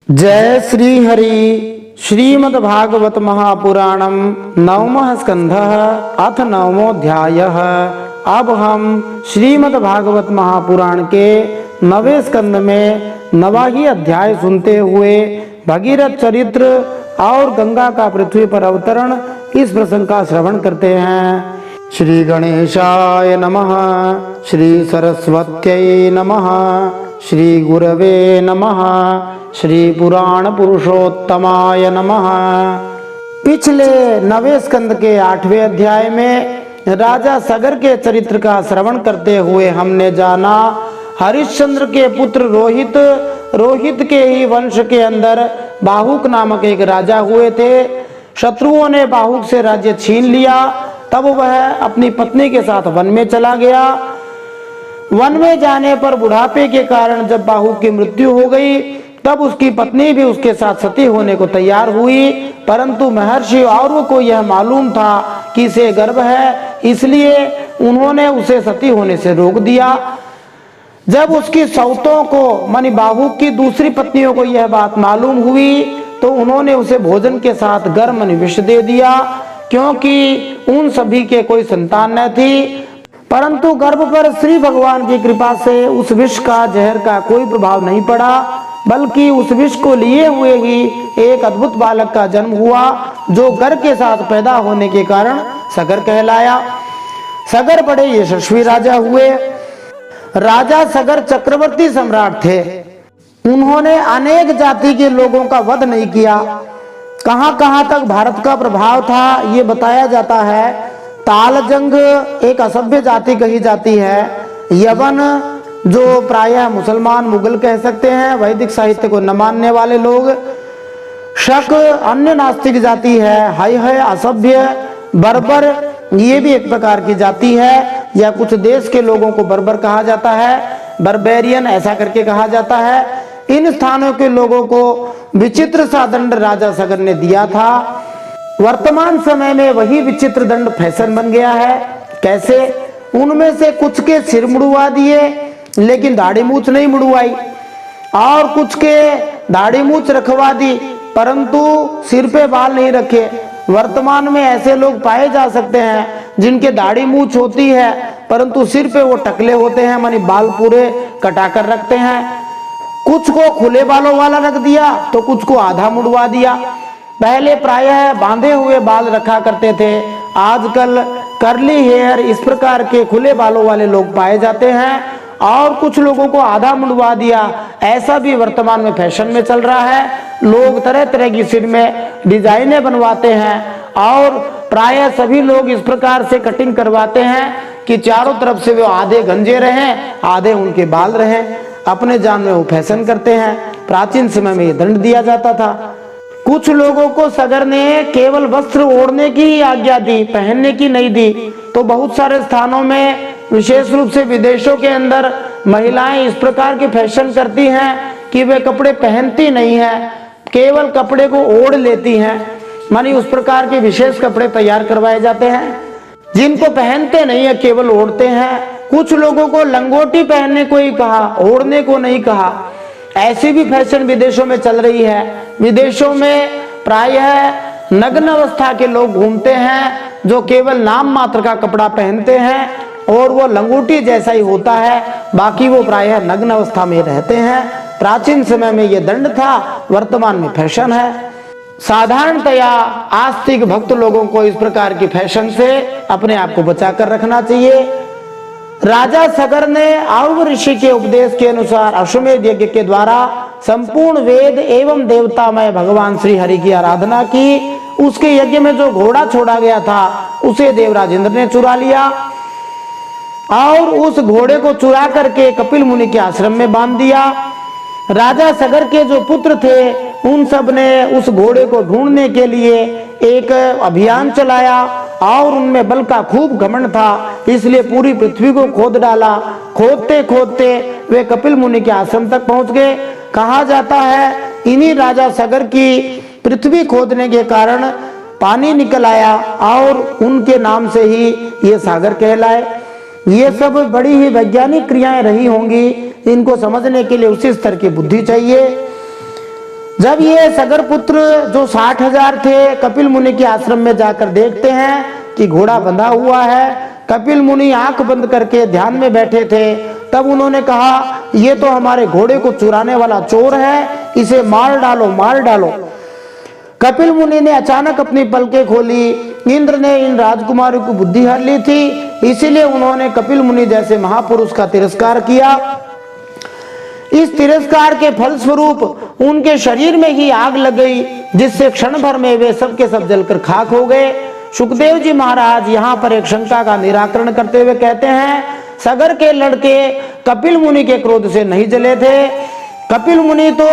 जय श्री हरि। श्रीमद्भागवत महापुराणम नवमः स्कंधः अथ नवमोऽध्यायः। अब हम श्रीमद्भागवत महापुराण के नवे स्कंद में नवाही अध्याय सुनते हुए भगीरथ चरित्र और गंगा का पृथ्वी पर अवतरण इस प्रसंग का श्रवण करते हैं। श्री गणेशाय नमः, श्री सरस्वत्यै नमः, श्री गुरवे नमः, श्री पुराण पुरुषोत्तमाय नमः। पिछले नवे स्कंद के 8वें अध्याय में राजा सगर के चरित्र का श्रवण करते हुए हमने जाना हरिश्चंद्र के पुत्र रोहित के ही वंश के अंदर बाहुक नामक एक राजा हुए थे। शत्रुओं ने बाहुक से राज्य छीन लिया। तब वह अपनी पत्नी के साथ वन में चला गया। वन में जाने पर बुढ़ापे के कारण जब बाहुक की मृत्यु हो गई तब उसकी पत्नी भी उसके साथ सती होने को तैयार हुई, परंतु महर्षि और को यह मालूम था कि इसे गर्भ है, इसलिए उन्होंने उसे सती होने से रोक दिया। जब उसकी सौतों को मानी बाहुक की दूसरी पत्नियों को यह बात मालूम हुई तो उन्होंने उसे भोजन के साथ गर्म विष दे दिया, क्योंकि उन सभी के कोई संतान न थी। परंतु गर्भ पर श्री भगवान की कृपा से उस विष का जहर का कोई प्रभाव नहीं पड़ा, बल्कि उस विष को लिए हुए ही एक अद्भुत बालक का जन्म हुआ, जो गर के साथ पैदा होने के कारण सगर कहलाया। सगर बड़े यशस्वी राजा हुए। राजा सगर चक्रवर्ती सम्राट थे। उन्होंने अनेक जाति के लोगों का वध नहीं किया। कहां कहां तक भारत का प्रभाव था ये बताया जाता है। तालजंग एक असभ्य जाति कही जाती है। यवन जो प्रायः मुसलमान मुगल कह सकते हैं, वैदिक साहित्य को न मानने वाले लोग। शक अन्य नास्तिक जाति है। है असभ्य। बर्बर ये भी एक प्रकार की जाति है, या कुछ देश के लोगों को बर्बर कहा जाता है, बर्बेरियन ऐसा करके कहा जाता है। इन स्थानों के लोगों को विचित्र सा दंड राजा सगर ने दिया था। वर्तमान समय में वही विचित्र दंड फैशन बन गया है। कैसे? उनमें से कुछ के सिर मुड़वा दिए लेकिन दाढ़ी मूछ नहीं मुड़वाई, और कुछ के दाढ़ी मूछ रखवा दी परंतु सिर पे बाल नहीं रखे। वर्तमान में ऐसे लोग पाए जा सकते हैं जिनके दाढ़ी मूछ होती है परंतु सिर पे वो टकले होते हैं, मानी बाल पूरे कटाकर रखते हैं। कुछ को खुले बालों वाला रख दिया तो कुछ को आधा मुड़वा दिया। पहले प्रायः बांधे हुए बाल रखा करते थे, आजकल कर्ली हेयर इस प्रकार के खुले बालों वाले लोग पाए जाते हैं, और कुछ लोगों को आधा मुड़वा दिया। ऐसा भी वर्तमान में फैशन में चल रहा है। लोग तरह तरह की सिर में डिजाइनें बनवाते हैं, और प्रायः सभी लोग इस प्रकार से कटिंग करवाते हैं कि चारों तरफ से वो आधे गंजे रहें, आधे उनके बाल रहें। अपने जान में वो फैशन करते हैं। प्राचीन समय में ये दंड दिया जाता था। कुछ लोगों को सगर ने केवल वस्त्र ओढ़ने की ही आज्ञा दी, पहनने की नहीं दी। तो बहुत सारे स्थानों में, विशेष रूप से विदेशों के अंदर, महिलाएं इस प्रकार के फैशन करती हैं कि वे कपड़े पहनती नहीं है, केवल कपड़े को ओढ़ लेती हैं। मानी उस प्रकार के विशेष कपड़े तैयार करवाए जाते हैं जिनको पहनते नहीं है, केवल ओढ़ते हैं। कुछ लोगों को लंगोटी पहनने को ही कहा, ओढ़ने को नहीं कहा। ऐसी भी फैशन विदेशों में चल रही है। विदेशों में प्रायः नग्न अवस्था के लोग घूमते हैं, जो केवल नाम मात्र का कपड़ा पहनते हैं और वो लंगोटी जैसा ही होता है, बाकी वो प्रायः नग्न अवस्था में रहते हैं। प्राचीन समय में ये दंड था, वर्तमान में फैशन है। साधारणतया आस्तिक भक्त लोगों को इस प्रकार की फैशन से अपने आप को बचाकर रखना चाहिए। राजा सगर ने औव ऋषि के उपदेश के अनुसार अश्वमेध यज्ञ के द्वारा संपूर्ण वेद एवं देवतामय भगवान श्री हरि की आराधना की। उसके यज्ञ में जो घोड़ा छोड़ा गया था उसे देवराज इंद्र ने चुरा लिया, और उस घोड़े को चुरा करके कपिल मुनि के आश्रम में बांध दिया। राजा सगर के जो पुत्र थे उन सब ने उस घोड़े को ढूंढने के लिए एक अभियान चलाया, और उनमें बल का खूब घमंड था, इसलिए पूरी पृथ्वी को खोद डाला। खोदते खोदते वे कपिल मुनि के आश्रम तक पहुंच गए। कहा जाता है इन्हीं राजा सगर की पृथ्वी खोदने के कारण पानी निकल आया, और उनके नाम से ही ये सागर कहलाए। ये सब बड़ी ही वैज्ञानिक क्रियाएं रही होंगी, इनको समझने के लिए उसी स्तर की बुद्धि चाहिए। जब ये सगर पुत्र जो 60,000 थे कपिल मुनि के आश्रम में जाकर देखते हैं कि घोड़ा बंधा हुआ है, कपिल मुनि आंख बंद करके ध्यान में बैठे थे, तब उन्होंने कहा ये तो हमारे घोड़े को चुराने वाला चोर है, इसे मार डालो मार डालो। कपिल मुनि ने अचानक अपनी पलकें खोली। इंद्र ने इन राजकुमारों की बुद्धि हर ली थी, इसीलिए उन्होंने कपिल मुनि जैसे महापुरुष का तिरस्कार किया। इस तिरस्कार के फलस्वरूप उनके शरीर में ही आग लग गई, जिससे क्षण भर में वे सब के सब जलकर खाक हो गए। सुखदेव जी महाराज यहाँ पर एक शंका का निराकरण करते हुए कहते हैं, सगर के लड़के कपिल मुनि के क्रोध से नहीं जले थे। कपिल मुनि तो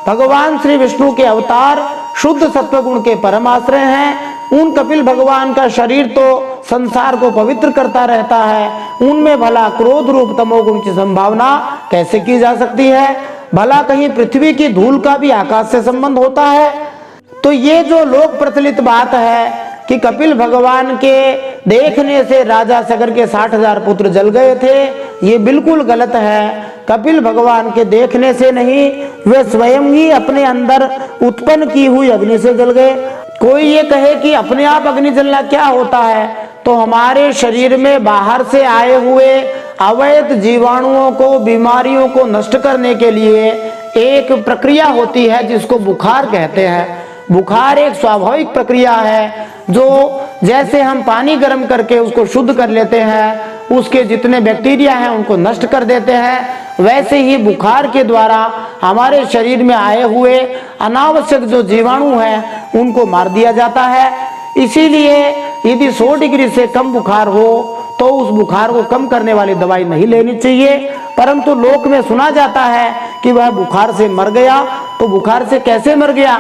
भगवान श्री विष्णु के अवतार शुद्ध सत्वगुण के परम आश्रय हैं। उन कपिल भगवान का शरीर तो संसार को पवित्र करता रहता है, उनमें भला क्रोध रूप तमोगुण की संभावना कैसे की जा सकती है? भला कहीं पृथ्वी की धूल का भी आकाश से संबंध होता है? तो ये जो लोक प्रचलित बात है कि कपिल भगवान के देखने से राजा सगर के 60,000 पुत्र जल गए थे, ये बिल्कुल गलत है। कपिल भगवान के देखने से नहीं, वे स्वयं ही अपने अंदर उत्पन्न की हुई अग्नि से जल गए। कोई ये कहे कि अपने आप अग्नि जलना क्या होता है, तो हमारे शरीर में बाहर से आए हुए अवैध जीवाणुओं को, बीमारियों को नष्ट करने के लिए एक प्रक्रिया होती है जिसको बुखार कहते हैं। बुखार एक स्वाभाविक प्रक्रिया है, जो जैसे हम पानी गर्म करके उसको शुद्ध कर लेते हैं, उसके जितने बैक्टीरिया हैं उनको नष्ट कर देते हैं, वैसे ही बुखार के द्वारा हमारे शरीर में आए हुए अनावश्यक जो जीवाणु हैं उनको मार दिया जाता है। इसीलिए यदि 100 डिग्री से कम बुखार हो तो उस बुखार को कम करने वाली दवाई नहीं लेनी चाहिए, परंतु लोक में सुना जाता है कि वह बुखार से मर गया। तो बुखार से कैसे मर गया?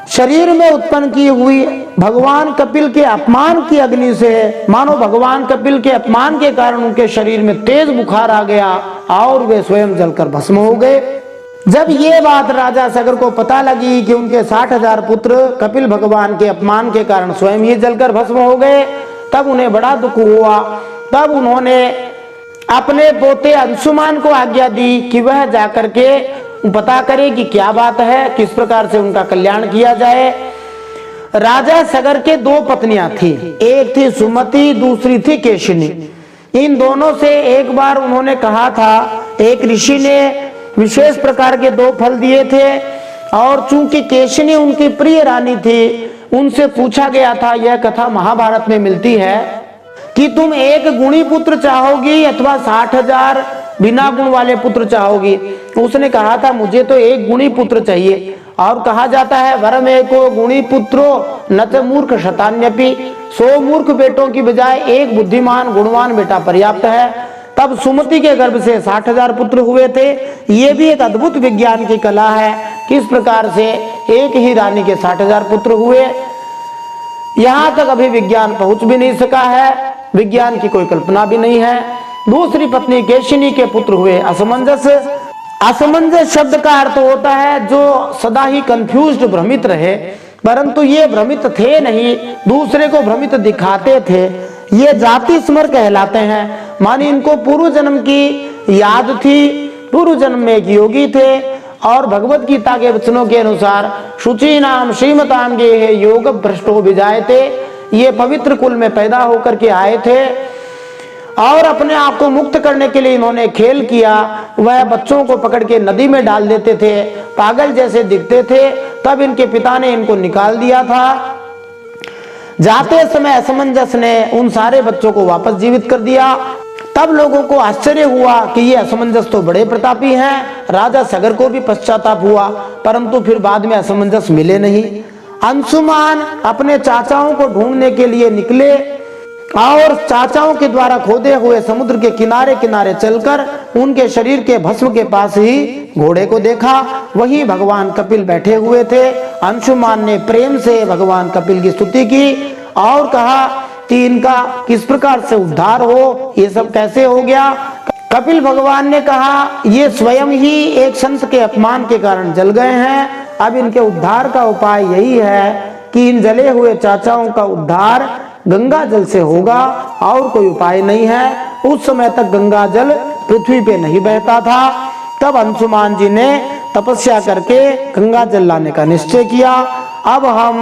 शरीर में उत्पन्न की हुई भगवान कपिल के अपमान की अग्नि से, मानो भगवान कपिल के अपमान के कारण उनके शरीर में तेज बुखार आ गया और वे स्वयं जलकर भस्म हो गए। जब ये बात राजा सगर को पता लगी कि उनके 60,000 पुत्र कपिल भगवान के अपमान के कारण स्वयं ही जलकर भस्म हो गए, तब उन्हें बड़ा दुख हुआ। तब उन्होंने अपने पोते अंशुमान को आज्ञा दी कि वह जाकर के पता करे कि क्या बात है, किस प्रकार से उनका कल्याण किया जाए। राजा सगर के 2 पत्नियां थी, एक थी सुमति, दूसरी थी केशिनी। इन दोनों से एक बार उन्होंने कहा था, एक ऋषि ने विशेष प्रकार के 2 फल दिए थे और चूंकि केशिनी उनकी प्रिय रानी थी, उनसे पूछा गया था, यह कथा महाभारत में मिलती है कि तुम एक गुणी पुत्र चाहोगी अथवा 60,000 बिना गुण वाले पुत्र चाहोगी। उसने कहा था, मुझे तो एक गुणी पुत्र चाहिए। और कहा जाता है, वरम एको गुणी पुत्रो न च मूर्ख शतान्यपि, 100 मूर्ख बेटों की बजाय एक बुद्धिमान गुणवान बेटा पर्याप्त है। तब सुमति के गर्भ से 60,000 पुत्र हुए थे। ये भी एक अद्भुत विज्ञान की कला है, किस प्रकार से एक ही रानी के 60,000 पुत्र हुए। यहाँ तक अभी विज्ञान पहुंच भी नहीं सका है, विज्ञान की कोई कल्पना भी नहीं है। दूसरी पत्नी केशिनी के पुत्र हुए असमंजस। असमंजस शब्द का अर्थ होता है जो सदा ही कंफ्यूज्ड, भ्रमित रहे, परंतु ये भ्रमित थे नहीं, दूसरे को भ्रमित दिखाते थे। ये जाति स्मर कहलाते हैं, मानी इनको पूर्व जन्म की याद थी, पूर्व जन्म में एक योगी थे और भगवत गीता के वचनों के अनुसार शुचि नाम श्रीमताम गे योग भ्रष्टो विजायते, ये पवित्र कुल में पैदा होकर के आए थे और अपने आप को मुक्त करने के लिए इन्होंने खेल किया। वह बच्चों को पकड़ के नदी में डाल देते थे, पागल जैसे दिखते थे। तब इनके पिता ने इनको निकाल दिया था। जाते समय असमंजस ने उन सारे बच्चों को वापस जीवित कर दिया। तब लोगों को आश्चर्य हुआ कि ये असमंजस तो बड़े प्रतापी हैं। राजा सगर को भी पश्चाताप हुआ, परंतु फिर बाद में असमंजस मिले नहीं। अंशुमान अपने चाचाओं को ढूंढने के लिए निकले और चाचाओं के द्वारा खोदे हुए समुद्र के किनारे किनारे चलकर उनके शरीर के भस्म के पास ही घोड़े को देखा। वहीं भगवान कपिल बैठे हुए थे। अंशुमान ने प्रेम से भगवान कपिल की स्तुति की और कहा कि इनका किस प्रकार से उद्धार हो, ये सब कैसे हो गया। कपिल भगवान ने कहा, ये स्वयं ही एक संत के अपमान के कारण जल गए हैं। अब इनके उद्धार का उपाय यही है कि इन जले हुए चाचाओं का उद्धार गंगा जल से होगा और कोई उपाय नहीं है। उस समय तक गंगा जल पृथ्वी पे नहीं बहता था। तब अंशुमान जी ने तपस्या करके गंगा जल लाने का निश्चय किया। अब हम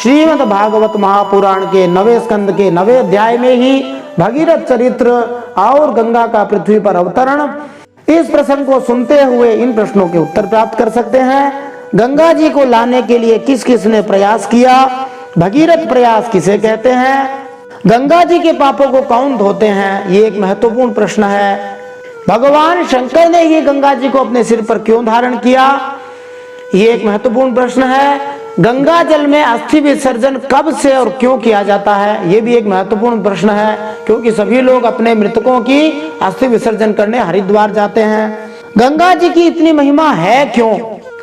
श्रीमद् भागवत महापुराण के 9वें स्कंद के 9वें अध्याय में ही भगीरथ चरित्र और गंगा का पृथ्वी पर अवतरण, इस प्रसंग को सुनते हुए इन प्रश्नों के उत्तर प्राप्त कर सकते हैं। गंगा जी को लाने के लिए किस किस ने प्रयास किया, भगीरथ प्रयास किसे कहते हैं, गंगा जी के पापों को कौन धोते हैं, ये एक महत्वपूर्ण प्रश्न है। भगवान शंकर ने ही गंगा जी को अपने सिर पर क्यों धारण किया, ये एक महत्वपूर्ण प्रश्न है। गंगा जल में अस्थि विसर्जन कब से और क्यों किया जाता है, ये भी एक महत्वपूर्ण प्रश्न है, क्योंकि सभी लोग अपने मृतकों की अस्थि विसर्जन करने हरिद्वार जाते हैं। गंगा जी की इतनी महिमा है क्यों।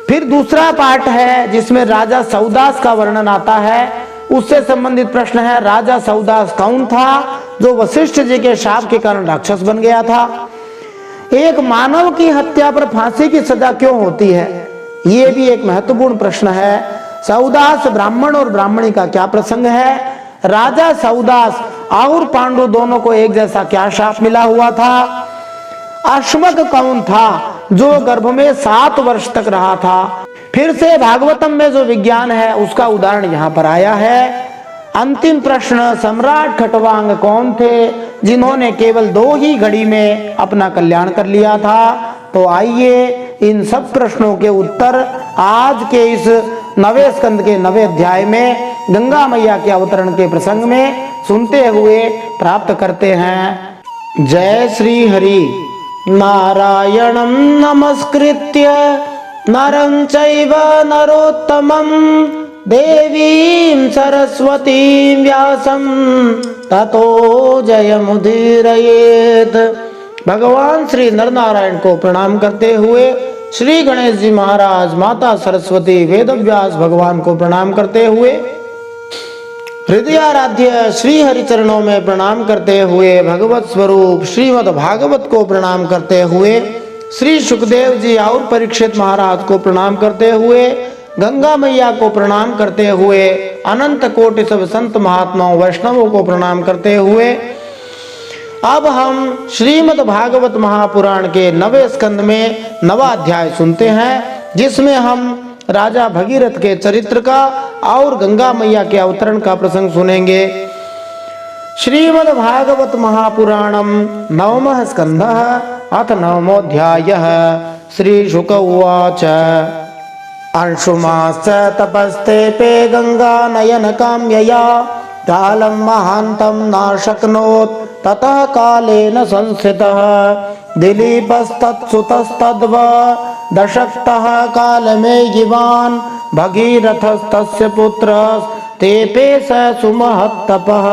फिर दूसरा पार्ट है जिसमें राजा सौदास का वर्णन आता है, उससे संबंधित प्रश्न है, राजा सौदास कौन था जो वशिष्ठ जी के शाप के कारण राक्षस बन गया था। एक मानव की हत्या पर फांसी की सजा क्यों होती है, ये भी एक महत्वपूर्ण प्रश्न है। सौदास ब्राह्मण और ब्राह्मणी का क्या प्रसंग है, राजा सौदास और पांडु दोनों को एक जैसा क्या शाप मिला हुआ था। अश्मक कौन था जो गर्भ में 7 वर्ष तक रहा था। फिर से भागवतम में जो विज्ञान है उसका उदाहरण यहाँ पर आया है। अंतिम प्रश्न, सम्राट खटवांग कौन थे जिन्होंने केवल 2 ही घड़ी में अपना कल्याण कर लिया था। तो आइए इन सब प्रश्नों के उत्तर आज के इस 9वें स्कंद के 9वें अध्याय में गंगा मैया के अवतरण के प्रसंग में सुनते हुए प्राप्त करते हैं। जय श्री हरि। नारायणं नमस्कृत्य नरं चैव नरोत्तमं देवीं सरस्वतीं व्यासं ततो जयमुदीरयेत्। भगवान श्री नरनारायण को प्रणाम करते हुए, श्री गणेश जी महाराज, माता सरस्वती, वेदव्यास भगवान को प्रणाम करते हुए, हृदयाराध्य श्री हरि चरणों में प्रणाम करते हुए, भगवत स्वरूप श्रीमद् भागवत को प्रणाम करते हुए, श्री सुखदेव जी और परीक्षित महाराज को प्रणाम करते हुए, गंगा मैया को प्रणाम करते हुए, अनंत कोटि सब संत महात्माओं वैष्णवों को प्रणाम करते हुए, अब हम श्रीमद् भागवत महापुराण के 9वें स्कंद में 9वां अध्याय सुनते हैं, जिसमें हम राजा भगीरथ के चरित्र का और गंगा मैया के अवतरण का प्रसंग सुनेंगे। श्रीमद् भागवत महापुराणम 9वां स्कंधः अथ 9मोऽध्यायः। श्री शुक उवाच अंशुमाश्च तपस्तेपे गंगा नयन काम्यया कालं महान्तं नाशक्नोत् ततः कालेन संस्थितः दिलीपस्तत्सुतस्तद्व दशक्तः कालमेघिवान् भगीरथस्तस्य पुत्रस्तेपे स सुमहत्तपः।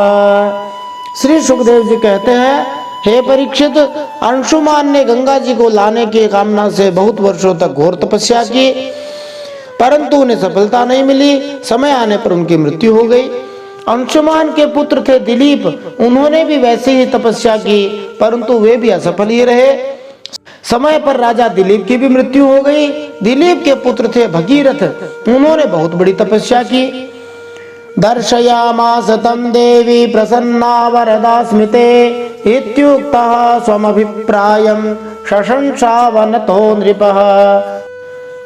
श्री सुखदेव जी कहते हैं, हे परीक्षित, अंशुमान ने गंगा जी को लाने की कामना से बहुत वर्षों तक घोर तपस्या की, परंतु उन्हें सफलता नहीं मिली। समय आने पर उनकी मृत्यु हो गई। अंशुमान के पुत्र थे दिलीप, उन्होंने भी वैसे ही तपस्या की, परंतु वे भी असफल ही रहे। समय पर राजा दिलीप की भी मृत्यु हो गई। दिलीप के पुत्र थे भगीरथ, उन्होंने बहुत बड़ी तपस्या की। दर्शयामास तं देवी प्रसन्ना वरदा स्मिते इत्युक्तः स्वमभिप्रायं शशंसावनतो नृपः।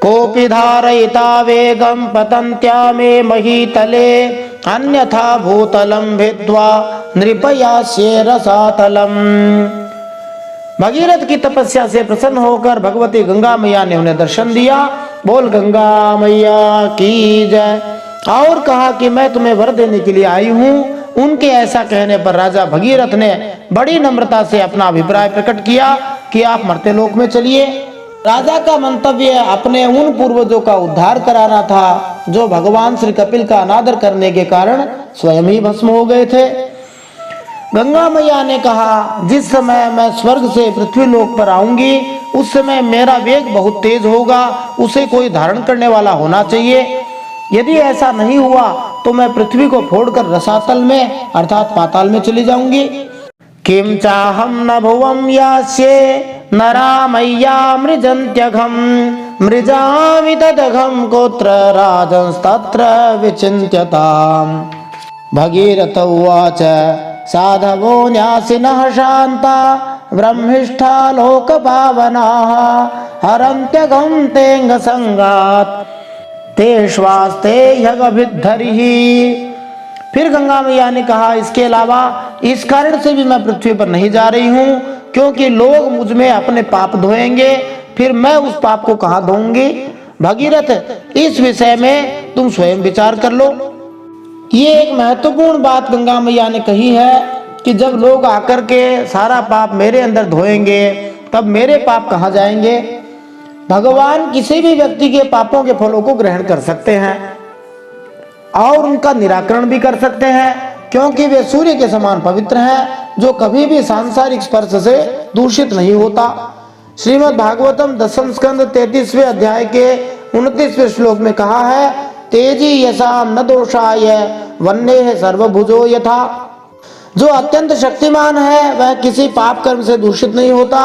कोऽपि धारयिता वेगं पतन्त्या मे महीतले अन्यथा भूतलं भिद्वा नृपयास्ये रसातलम्। भगीरथ की तपस्या से प्रसन्न होकर भगवती गंगा मैया ने उन्हें दर्शन दिया। बोल गंगा मैया की जय। और कहा कि मैं तुम्हें वर देने के लिए आई हूँ। उनके ऐसा कहने पर राजा भगीरथ ने बड़ी नम्रता से अपना अभिप्राय प्रकट किया कि आप मर्त्य लोक में चलिए। राजा का मंतव्य अपने उन पूर्वजों का उद्धार कराना था जो भगवान श्री कपिल का अनादर करने के कारण स्वयं ही भस्म हो गए थे। गंगा मैया ने कहा, जिस समय मैं स्वर्ग से पृथ्वी लोक पर आऊंगी उस समय मेरा वेग बहुत तेज होगा, उसे कोई धारण करने वाला होना चाहिए। यदि ऐसा नहीं हुआ तो मैं पृथ्वी को फोड़कर रसातल में अर्थात पाताल में चली जाऊंगी। किम चाहम न भुवम यास्ये नरामय्या मृजन्त्यघम मृजामि तदघम गोत्र राजंस्तत्र विचिन्त्यताम्। भगीरथ उवाच साधवो न्यासिनः शान्ता ब्रह्मिष्ठा लोक पावनाः हरन्त्यघं तेंग संगात तेष्वास्ते यगभिद्धरिः। फिर गंगा मैया ने कहा, इसके अलावा इस कारण से भी मैं पृथ्वी पर नहीं जा रही हूँ क्योंकि लोग मुझ में अपने पाप धोएंगे, फिर मैं उस पाप को कहाँ धोऊंगी। भगीरथ, इस विषय में तुम स्वयं विचार कर लो। ये एक महत्वपूर्ण बात गंगा मैया ने कही है कि जब लोग आकर के सारा पाप मेरे अंदर धोएंगे तब मेरे पाप कहाँ जाएंगे। भगवान किसी भी व्यक्ति के पापों के फलों को ग्रहण कर सकते हैं और उनका निराकरण भी कर सकते हैं क्योंकि वे सूर्य के समान पवित्र हैं जो कभी भी सांसारिक स्पर्श से दूषित नहीं होता। श्रीमद् भागवतम 10वें स्कंद 33वें अध्याय के 29वें श्लोक में कहा है, तेजी यशाम न दोषाय वन्य है सर्वभुजो यथा। जो अत्यंत शक्तिमान है वह किसी पाप कर्म से दूषित नहीं होता,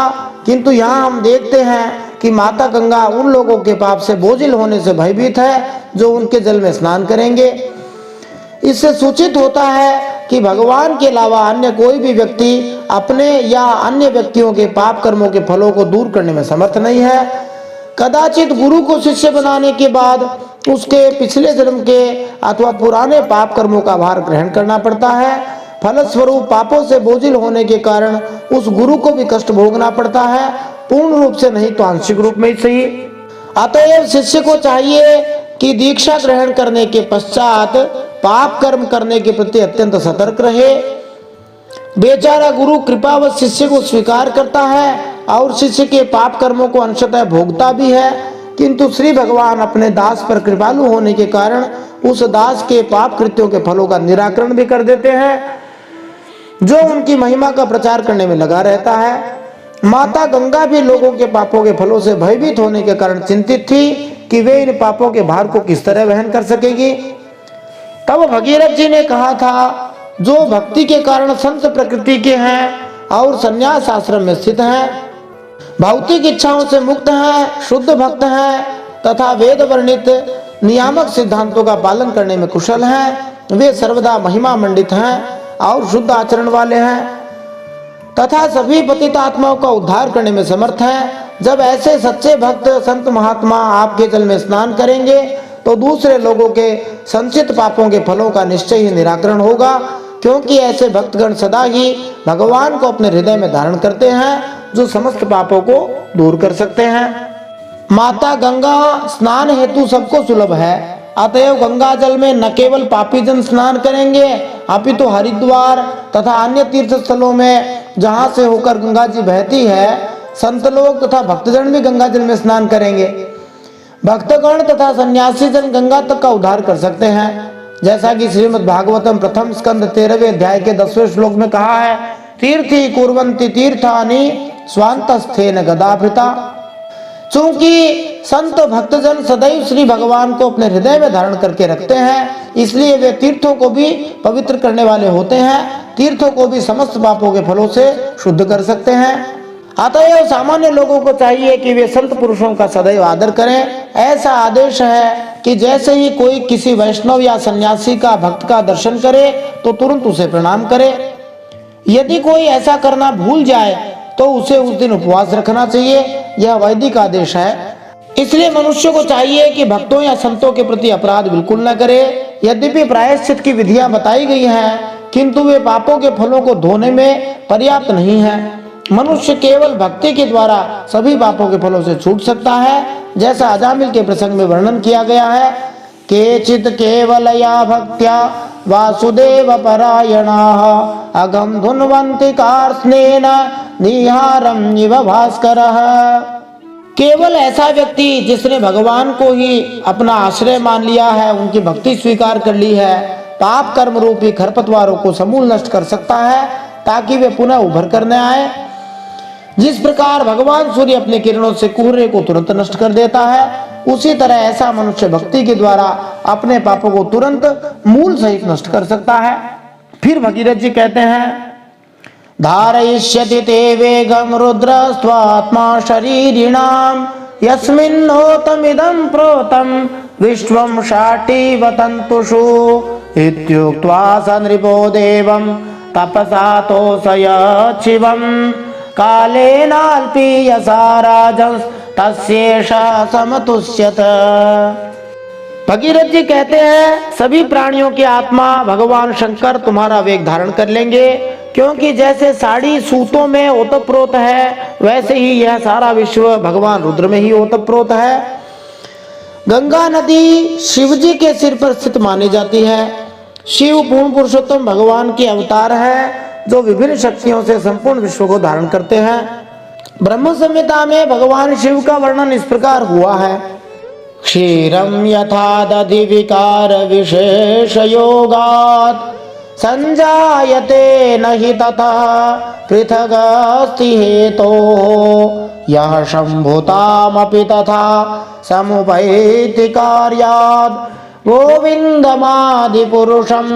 किंतु यहाँ हम देखते हैं कि माता गंगा उन लोगों के पाप से बोझिल होने से भयभीत है जो उनके जल में स्नान करेंगे। इससे सूचित होता है कि भगवान के अलावा अन्य कोई भी व्यक्ति अपने या अन्य व्यक्तियों के पाप कर्मों के फलों को दूर करने में समर्थ नहीं है। कदाचित गुरु को शिष्य बनाने के बाद उसके पिछले जन्म के अथवा पुराने पाप कर्मों का भार ग्रहण करना पड़ता है। फलस्वरूप पापों से बोझिल होने के कारण उस गुरु को भी कष्ट भोगना पड़ता है, पूर्ण रूप से नहीं तो आंशिक रूप में ही सही। अतएव शिष्य को चाहिए कि दीक्षा ग्रहण करने के पश्चात पाप कर्म करने के प्रति अत्यंत सतर्क रहे। बेचारा गुरु कृपावश शिष्य को स्वीकार करता है और शिष्य के पाप कर्मों को अंशतः भोगता भी है, किंतु श्री भगवान अपने दास पर कृपालु होने के कारण उस दास के पाप कृत्यों के फलों का निराकरण भी कर देते हैं जो उनकी महिमा का प्रचार करने में लगा रहता है। माता गंगा भी लोगों के पापों के फलों से भयभीत होने के कारण चिंतित थी कि वे इन पापों के भार को किस तरह वहन कर सकेगी। तब भगीरथ जी ने कहा था, जो भक्ति के कारण संत प्रकृति के हैं और संन्यास आश्रम में स्थित हैं, भौतिक इच्छाओं से मुक्त हैं, शुद्ध भक्त हैं तथा वेद वर्णित नियामक सिद्धांतों का पालन करने में कुशल हैं, वे सर्वदा महिमा मंडित हैं और शुद्ध आचरण वाले हैं तथा सभी पतित आत्माओं का उद्धार करने में समर्थ हैं। जब ऐसे सच्चे भक्त संत महात्मा आपके जल में स्नान करेंगे तो दूसरे लोगों के संचित पापों के फलों का निश्चय ही निराकरण होगा, क्योंकि ऐसे भक्तगण सदा ही भगवान को अपने हृदय में धारण करते हैं जो समस्त पापों को दूर कर सकते हैं। माता गंगा स्नान हेतु सबको सुलभ है, अतएव गंगा जल में न केवल पापी जन स्नान करेंगे अपितु हरिद्वार तथा अन्य तीर्थ स्थलों में जहां से होकर गंगा जी बहती है संत लोग तथा भक्तजन भी गंगा जल में स्नान करेंगे। भक्तगण तथा सन्यासी जन गंगा तक का उद्धार कर सकते हैं, जैसा कि श्रीमद् भागवतम प्रथम स्कंद 13वें अध्याय के 10वें श्लोक में कहा है, तीर्थी कुर्वन्ति तीर्थानि स्वांतस्थेन गदाभृता। चूंकि संत भक्तजन सदैव श्री भगवान को अपने हृदय में धारण करके रखते हैं, इसलिए वे तीर्थों को भी पवित्र करने वाले होते हैं, तीर्थों को भी समस्त पापों के फलों से शुद्ध कर सकते हैं। अतएव सामान्य लोगों को चाहिए कि वे संत पुरुषों का सदैव आदर करें। ऐसा आदेश है कि जैसे ही कोई किसी वैष्णव या सन्यासी का भक्त का दर्शन करे तो तुरंत उसे प्रणाम करे। यदि कोई ऐसा करना भूल जाए तो उसे उस दिन उपवास रखना चाहिए, यह वैदिक आदेश है। इसलिए मनुष्य को चाहिए कि भक्तों या संतों के प्रति अपराध बिल्कुल न करे। यद्यपि प्रायश्चित की विधियां बताई गई हैं, किंतु वे पापों के फलों को धोने में पर्याप्त नहीं है। मनुष्य केवल भक्ति के द्वारा सभी पापों के फलों से छूट सकता है, जैसा अजामिल के प्रसंग में वर्णन किया गया है। केचित केवलया भक्त्या वासुदेव परायणाः अगम धुन्वन्ति कार्ष्णेन निहारं इव भास्करः। केवल ऐसा व्यक्ति जिसने भगवान को ही अपना आश्रय मान लिया है, उनकी भक्ति स्वीकार कर ली है, पाप कर्म रूपी खरपतवारों को समूल नष्ट कर सकता है ताकि वे पुनः उभर कर न आए। जिस प्रकार भगवान सूर्य अपने किरणों से कोहरे को तुरंत नष्ट कर देता है, उसी तरह ऐसा मनुष्य भक्ति के द्वारा अपने पापों को तुरंत मूल सहित नष्ट कर सकता है। फिर भगीरथ जी कहते हैं, धारयिष्यति ते वेगं रुद्रस्त्वात्मा शरीरिणाम यस्मिन्नोतमिदं प्रोतं विश्वं शाटीव तन्तुषु इत्युक्त्वा स नृपो देवं तपसा तोषय शिवं कालेनाल्पीयसा राजंस तस्येषः समतुष्यत। भगीरथ जी कहते हैं सभी प्राणियों की आत्मा भगवान शंकर तुम्हारा वेग धारण कर लेंगे, क्योंकि जैसे साड़ी सूतों में ओतप्रोत है वैसे ही यह सारा विश्व भगवान रुद्र में ही ओतप्रोत है। गंगा नदी शिव जी के सिर पर स्थित मानी जाती है। शिव पूर्ण पुरुषोत्तम भगवान के अवतार है जो विभिन्न शक्तियों से संपूर्ण विश्व को धारण करते हैं। ब्रह्म संहिता में भगवान शिव का वर्णन इस प्रकार हुआ है। क्षीरम यथा दधि विकार विशेष योगात् संजायते नहि तथा पृथगस्ति हेतो यः शंभुतामपि तथा समुपैति कार्यात् गोविंदमादि पुरुषम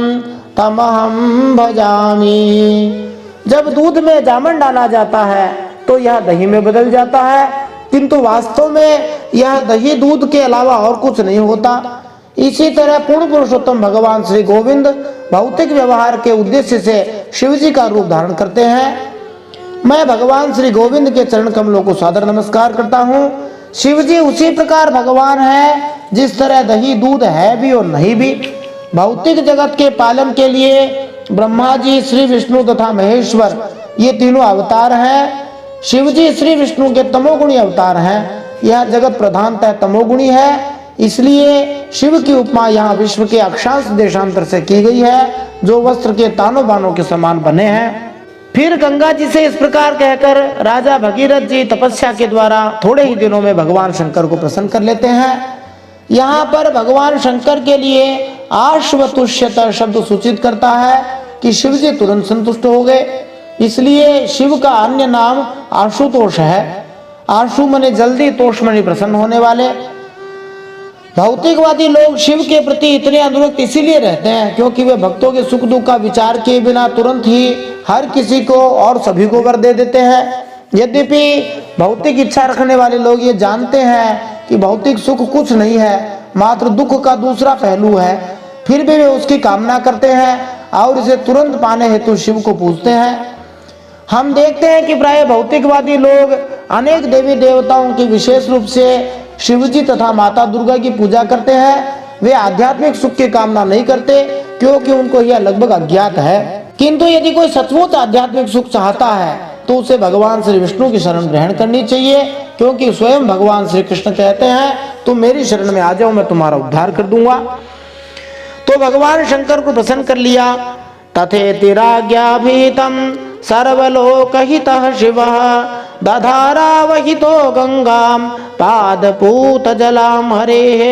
तमहं भजामि। जब दूध में जामन डाला जाता है तो यह दही में बदल जाता है, किंतु वास्तव में यह दही दूध के अलावा और कुछ नहीं होता। इसी तरह पूर्ण पुरुषोत्तम भगवान श्री गोविंद भौतिक व्यवहार के उद्देश्य से शिव जी का रूप धारण करते हैं। मैं भगवान श्री गोविंद के चरण कमलों को सादर नमस्कार करता हूँ। शिव जी उसी प्रकार भगवान है जिस तरह दही दूध है भी और नहीं भी। भौतिक जगत के पालन के लिए ब्रह्मा जी, श्री विष्णु तथा महेश्वर ये तीनों अवतार हैं। शिव जी श्री विष्णु के तमोगुणी अवतार हैं। यह जगत प्रधानतः तमोगुणी है, इसलिए शिव की उपमा यहाँ विश्व के अक्षांश देशांतर से की गई है जो वस्त्र के तानों बानों के समान बने हैं। फिर गंगा जी से इस प्रकार कहकर राजा भगीरथ जी तपस्या के द्वारा थोड़े ही दिनों में भगवान शंकर को प्रसन्न कर लेते हैं। यहाँ पर भगवान शंकर के लिए आश्वतुष्यत शब्द सूचित करता है कि शिव जी तुरंत संतुष्ट हो गए। इसलिए शिव का अन्य नाम आशुतोष है। आशु मने जल्दी, तोष मने प्रसन्न होने वाले। भौतिकवादी लोग शिव के प्रति इतने अनुरक्त इसीलिए रहते हैं क्योंकि वे भक्तों के सुख दुख का विचार किए बिना तुरंत ही हर किसी को और सभी को वर दे देते हैं। यद्यपि भौतिक इच्छा रखने वाले लोग ये जानते हैं कि भौतिक सुख कुछ नहीं है, मात्र दुख का दूसरा पहलू है, फिर भी वे उसकी कामना करते हैं और इसे तुरंत पाने हेतु शिव को पूजते हैं। हम देखते हैं कि प्राय भौतिकवादी लोग अनेक देवी देवताओं की विशेष रूप से शिव जी तथा माता दुर्गा की पूजा करते हैं। वे आध्यात्मिक सुख की कामना नहीं करते क्योंकि उनको यह लगभग अज्ञात है। किंतु यदि कोई सचमुच आध्यात्मिक सुख चाहता है तो उसे भगवान श्री विष्णु की शरण ग्रहण करनी चाहिए, क्योंकि स्वयं भगवान श्री कृष्ण कहते हैं तुम मेरी शरण में आ जाओ, मैं तुम्हारा उद्धार कर दूंगा। तो भगवान शंकर को प्रसन्न कर लिया। तथेति राज्ञाभीतं सर्वलोकहितः शिवः दधारावहितो गंगां पादपूतजलां हरेः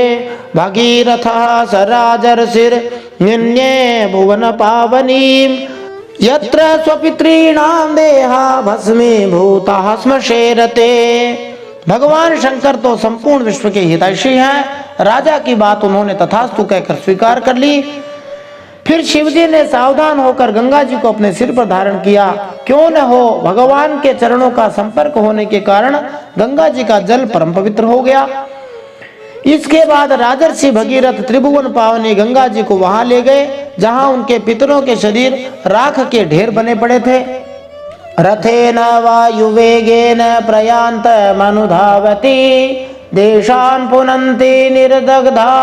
भगीरथः स राजर्षिर्निन्ये भुवन पावनीं यत्र स्वपितॄणां देहा भस्मीभूताः श्मशेरते। भगवान शंकर तो संपूर्ण विश्व के हितैषी हैं। राजा की बात उन्होंने तथास्तु कहकर स्वीकार कर ली। फिर शिवजी ने सावधान होकर गंगा जी को अपने सिर पर धारण किया। क्यों न हो, भगवान के चरणों का संपर्क होने के कारण गंगा जी का जल परम पवित्र हो गया। इसके बाद राजर्षि भगीरथ त्रिभुवन पावनी गंगा जी को वहां ले गए जहां उनके पितरों के शरीर राख के ढेर बने पड़े थे। रथेन वायुवेगेन प्रयान्त मनुधावती देशान् पुनन्ति निर्दग्धा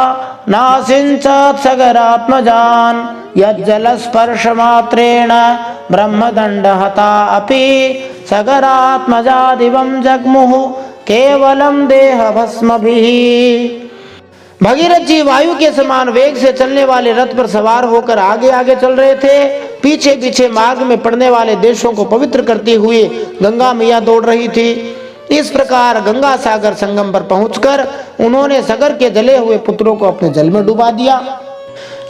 नासिञ्चत् सगरात्मजान् यज्जलस्पर्शमात्रेण ब्रह्मदण्डहता अपि सगरात्मजादिवं जग्मुः केवलं देहभस्मभिः। भगीरथ जी वायु के समान वेग से चलने वाले रथ पर सवार होकर आगे आगे चल रहे थे। पीछे पीछे मार्ग में पड़ने वाले देशों को पवित्र करती हुई गंगा मैया दौड़ रही थी। इस प्रकार गंगा सागर संगम पर पहुंचकर उन्होंने सगर के जले हुए पुत्रों को अपने जल में डुबा दिया।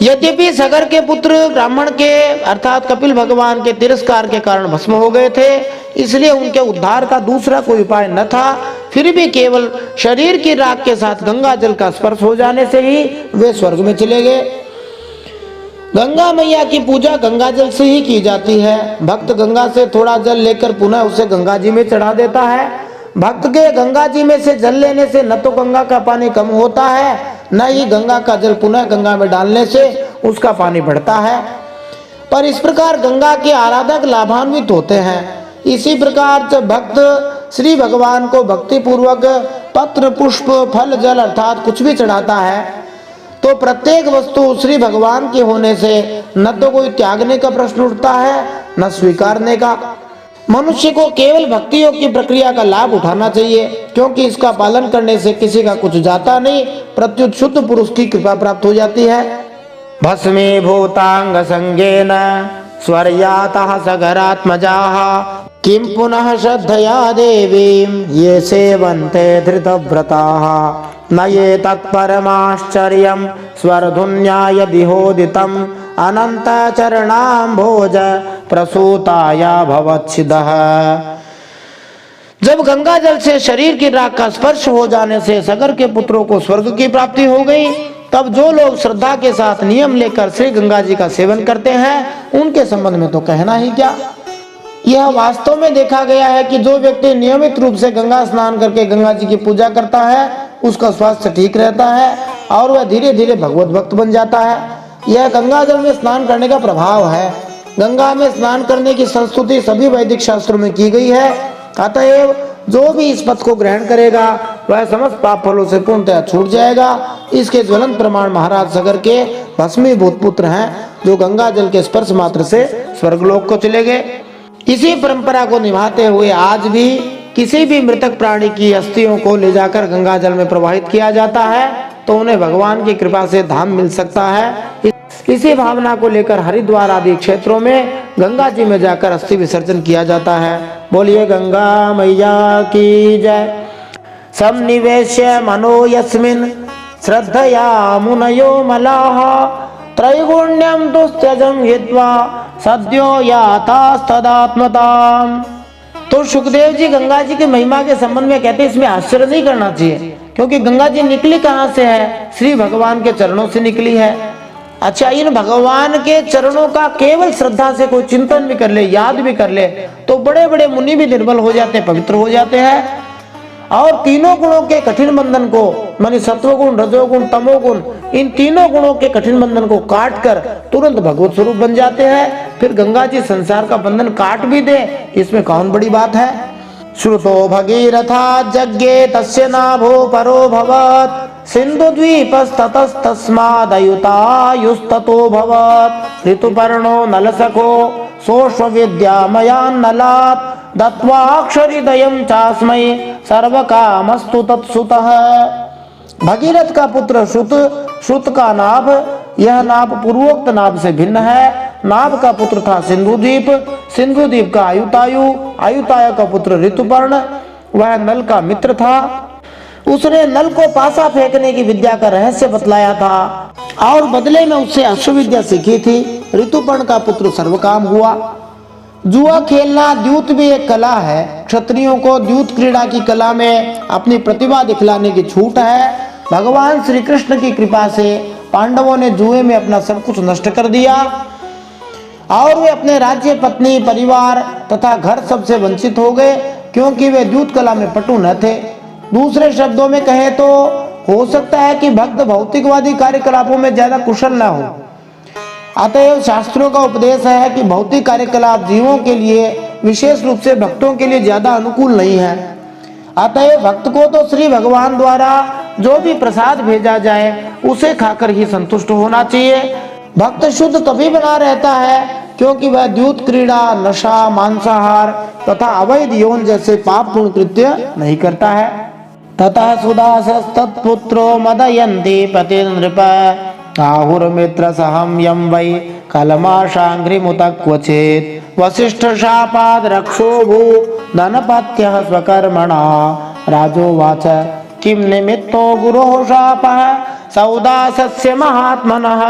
यद्यपि सगर के पुत्र ब्राह्मण के अर्थात कपिल भगवान के तिरस्कार के कारण भस्म हो गए थे, इसलिए उनके उद्धार का दूसरा कोई उपाय न था। फिर भी केवल शरीर की राख के साथ गंगा जल का स्पर्श हो जाने से ही वे स्वर्ग में चले गए। गंगा मैया की पूजा गंगा जल से ही की जाती है। भक्त गंगा से थोड़ा जल लेकर पुनः उसे गंगा जी में चढ़ा देता है। भक्त के गंगा जी में से जल लेने से न तो गंगा का पानी कम होता है, न ही गंगा का जल पुनः गंगा में डालने से उसका पानी बढ़ता है। पर इस प्रकार गंगा के आराधक लाभान्वित होते हैं। इसी प्रकार जब भक्त श्री भगवान को भक्ति पूर्वक पत्र पुष्प फल जल अर्थात कुछ भी चढ़ाता है तो प्रत्येक वस्तु श्री भगवान के होने से न तो कोई त्यागने का प्रश्न उठता है न स्वीकारने का। मनुष्य को केवल भक्ति योग की प्रक्रिया का लाभ उठाना चाहिए, क्योंकि इसका पालन करने से किसी का कुछ जाता नहीं, प्रत्युत शुद्ध पुरुष की कृपा प्राप्त हो जाती है। भस्मी भूतांग संगेन स्वर्यातः सगरात्मजाः किं पुनः श्रद्धया देवीं ये सेवन्ते धृतव्रताः न ये तत्परमाश्चर्यं स्वरधुन्याय दिहोदितम् अनंत चरणाम्भोज प्रसूताया भवच्छिदः। जब गंगा जल से शरीर की राख का स्पर्श हो जाने से सगर के पुत्रों को स्वर्ग की प्राप्ति हो गई, तब जो लोग श्रद्धा के साथ नियम लेकर श्री गंगा जी का सेवन करते हैं उनके संबंध में तो कहना ही क्या। यह वास्तव में देखा गया है कि जो व्यक्ति नियमित रूप से गंगा स्नान करके गंगा जी की पूजा करता है उसका स्वास्थ्य ठीक रहता है और वह धीरे धीरे भगवत भक्त बन जाता है। यह गंगा जल में स्नान करने का प्रभाव है। गंगा में स्नान करने की संस्तुति सभी वैदिक शास्त्रों में की गई है। अतएव जो भी इस पथ को ग्रहण करेगा वह समस्त पाप फलों से पूर्णतः छूट जाएगा। इसके ज्वलंत प्रमाण महाराज सगर के भस्मीभूत पुत्र हैं, जो गंगा जल के स्पर्श मात्र से स्वर्गलोक को चले गए। इसी परंपरा को निभाते हुए आज भी किसी भी मृतक प्राणी की अस्थियों को ले जाकर गंगा जल में प्रवाहित किया जाता है तो उन्हें भगवान की कृपा से धाम मिल सकता है। इसी भावना को लेकर हरिद्वार आदि क्षेत्रों में गंगा जी में जाकर अस्थि विसर्जन किया जाता है। बोलिए गंगा मैया की जय। सन्निवेश्य मनो यस्मिन् श्रद्धया मुनयो मलाः त्रैगुण्यं दुस्त्यजं हित्वा सद्यो यातास्तदात्मताम्। तो सुखदेव जी गंगा जी की महिमा के संबंध में कहते हैं इसमें आश्चर्य नहीं करना चाहिए, क्योंकि गंगा जी निकली कहाँ से है? श्री भगवान के चरणों से निकली है। अच्छा, इन भगवान के चरणों का केवल श्रद्धा से कोई चिंतन भी कर ले, याद भी कर ले, तो बड़े बड़े मुनि भी निर्मल हो जाते हैं, पवित्र हो जाते हैं। और तीनों गुणों के कठिन बंधन को, मानी सत्वगुण, रजोगुण, तमोगुण, इन तीनों गुणों के कठिन बंधन को काट कर तुरंत भगवत स्वरूप बन जाते हैं। फिर गंगा जी संसार का बंधन काट भी दे, इसमें कौन बड़ी बात है। श्रुतो भगीरथा जज्ञे तस्य नाभो परो भवत् सिन्धुद्वीपस्ततस्तस्मादयुतायुस्ततो भवत् ऋतुपर्णो नलसखो सोऽश्वविद्यामयान्नलात् दत्वाक्षरिदयं चास्मै सर्वकामस्तु तत्सुतः। भगीरथ का पुत्र श्रुत, श्रुत का नाभ, यह नाभ पूर्वोक्त नाभ से भिन्न है। नाभ का पुत्र था सिंधुद्वीप, सिंधुद्वीप का आयुतायु, आयुताय का पुत्र ऋतुपर्ण, वह नल का मित्र था। उसने नल को पासा फेंकने की विद्या का रहस्य बतलाया था और बदले में उससे अश्वविद्या सीखी थी। ऋतुपर्ण का पुत्र सर्वकाम हुआ। जुआ खेलना द्यूत भी एक कला है। क्षत्रियों को द्यूत क्रीड़ा की कला में अपनी प्रतिभा दिखलाने की छूट है। भगवान श्री कृष्ण की कृपा से पांडवों ने जुए में अपना सब कुछ नष्ट कर दिया और वे अपने राज्य, पत्नी, परिवार तथा घर सबसे वंचित हो गए, क्योंकि वे द्यूत कला में पटु न थे। दूसरे शब्दों में कहे तो हो सकता है कि भक्त भौतिकवादी कार्यकलापों में ज्यादा कुशल न हो। अतएव शास्त्रों का उपदेश है कि भौतिक कार्यकलाप जीवों के लिए, विशेष रूप से भक्तों के लिए ज्यादा अनुकूल नहीं है। अतएव भक्त को तो श्री भगवान द्वारा जो भी प्रसाद भेजा जाए उसे खाकर ही संतुष्ट होना चाहिए। भक्त शुद्ध तभी बना रहता है क्योंकि वह द्यूत क्रीड़ा, नशा, मांसाहार तथा अवैध यौन जैसे पापपूर्ण कृत्य नहीं करता है। ततः सुदासस्तत्पुत्रो मदयन्ति पतिर्नृप आहुर्मित्र सहम यम वै कलमाशांघ्रिमुत क्वचित् वसिष्ठ शापाद रक्षो भू धनपत्यः स्वकर्मणा राजोवाच किम निमित्तो गुरोः शापः सौदासस्य महात्मनः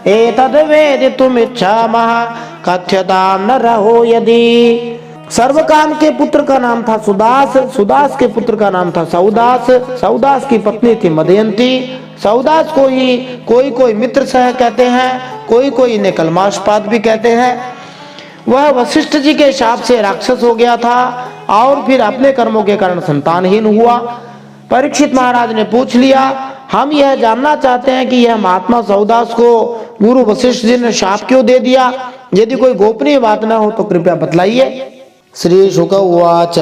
एतद् वेदितुमिच्छामः कथ्यतां नरहो यदि। सर्वकाम के पुत्र का नाम था सुदास, सुदास के पुत्र का नाम था सौदास, सौदास की पत्नी थी मदयंती। सौदास को ही कोई कोई मित्र सह कहते हैं, कोई कोई इन्हें कलमाशपाद भी कहते हैं। वह वशिष्ठ जी के शाप से राक्षस हो गया था और फिर अपने कर्मों के कारण संतानहीन हुआ। परीक्षित महाराज ने पूछ लिया, हम यह जानना चाहते हैं कि यह महात्मा सौदास को गुरु वशिष्ठ जी ने शाप क्यों दे दिया? यदि कोई गोपनीय बात न हो तो कृपया बतलाइए। श्रीशुक उवाच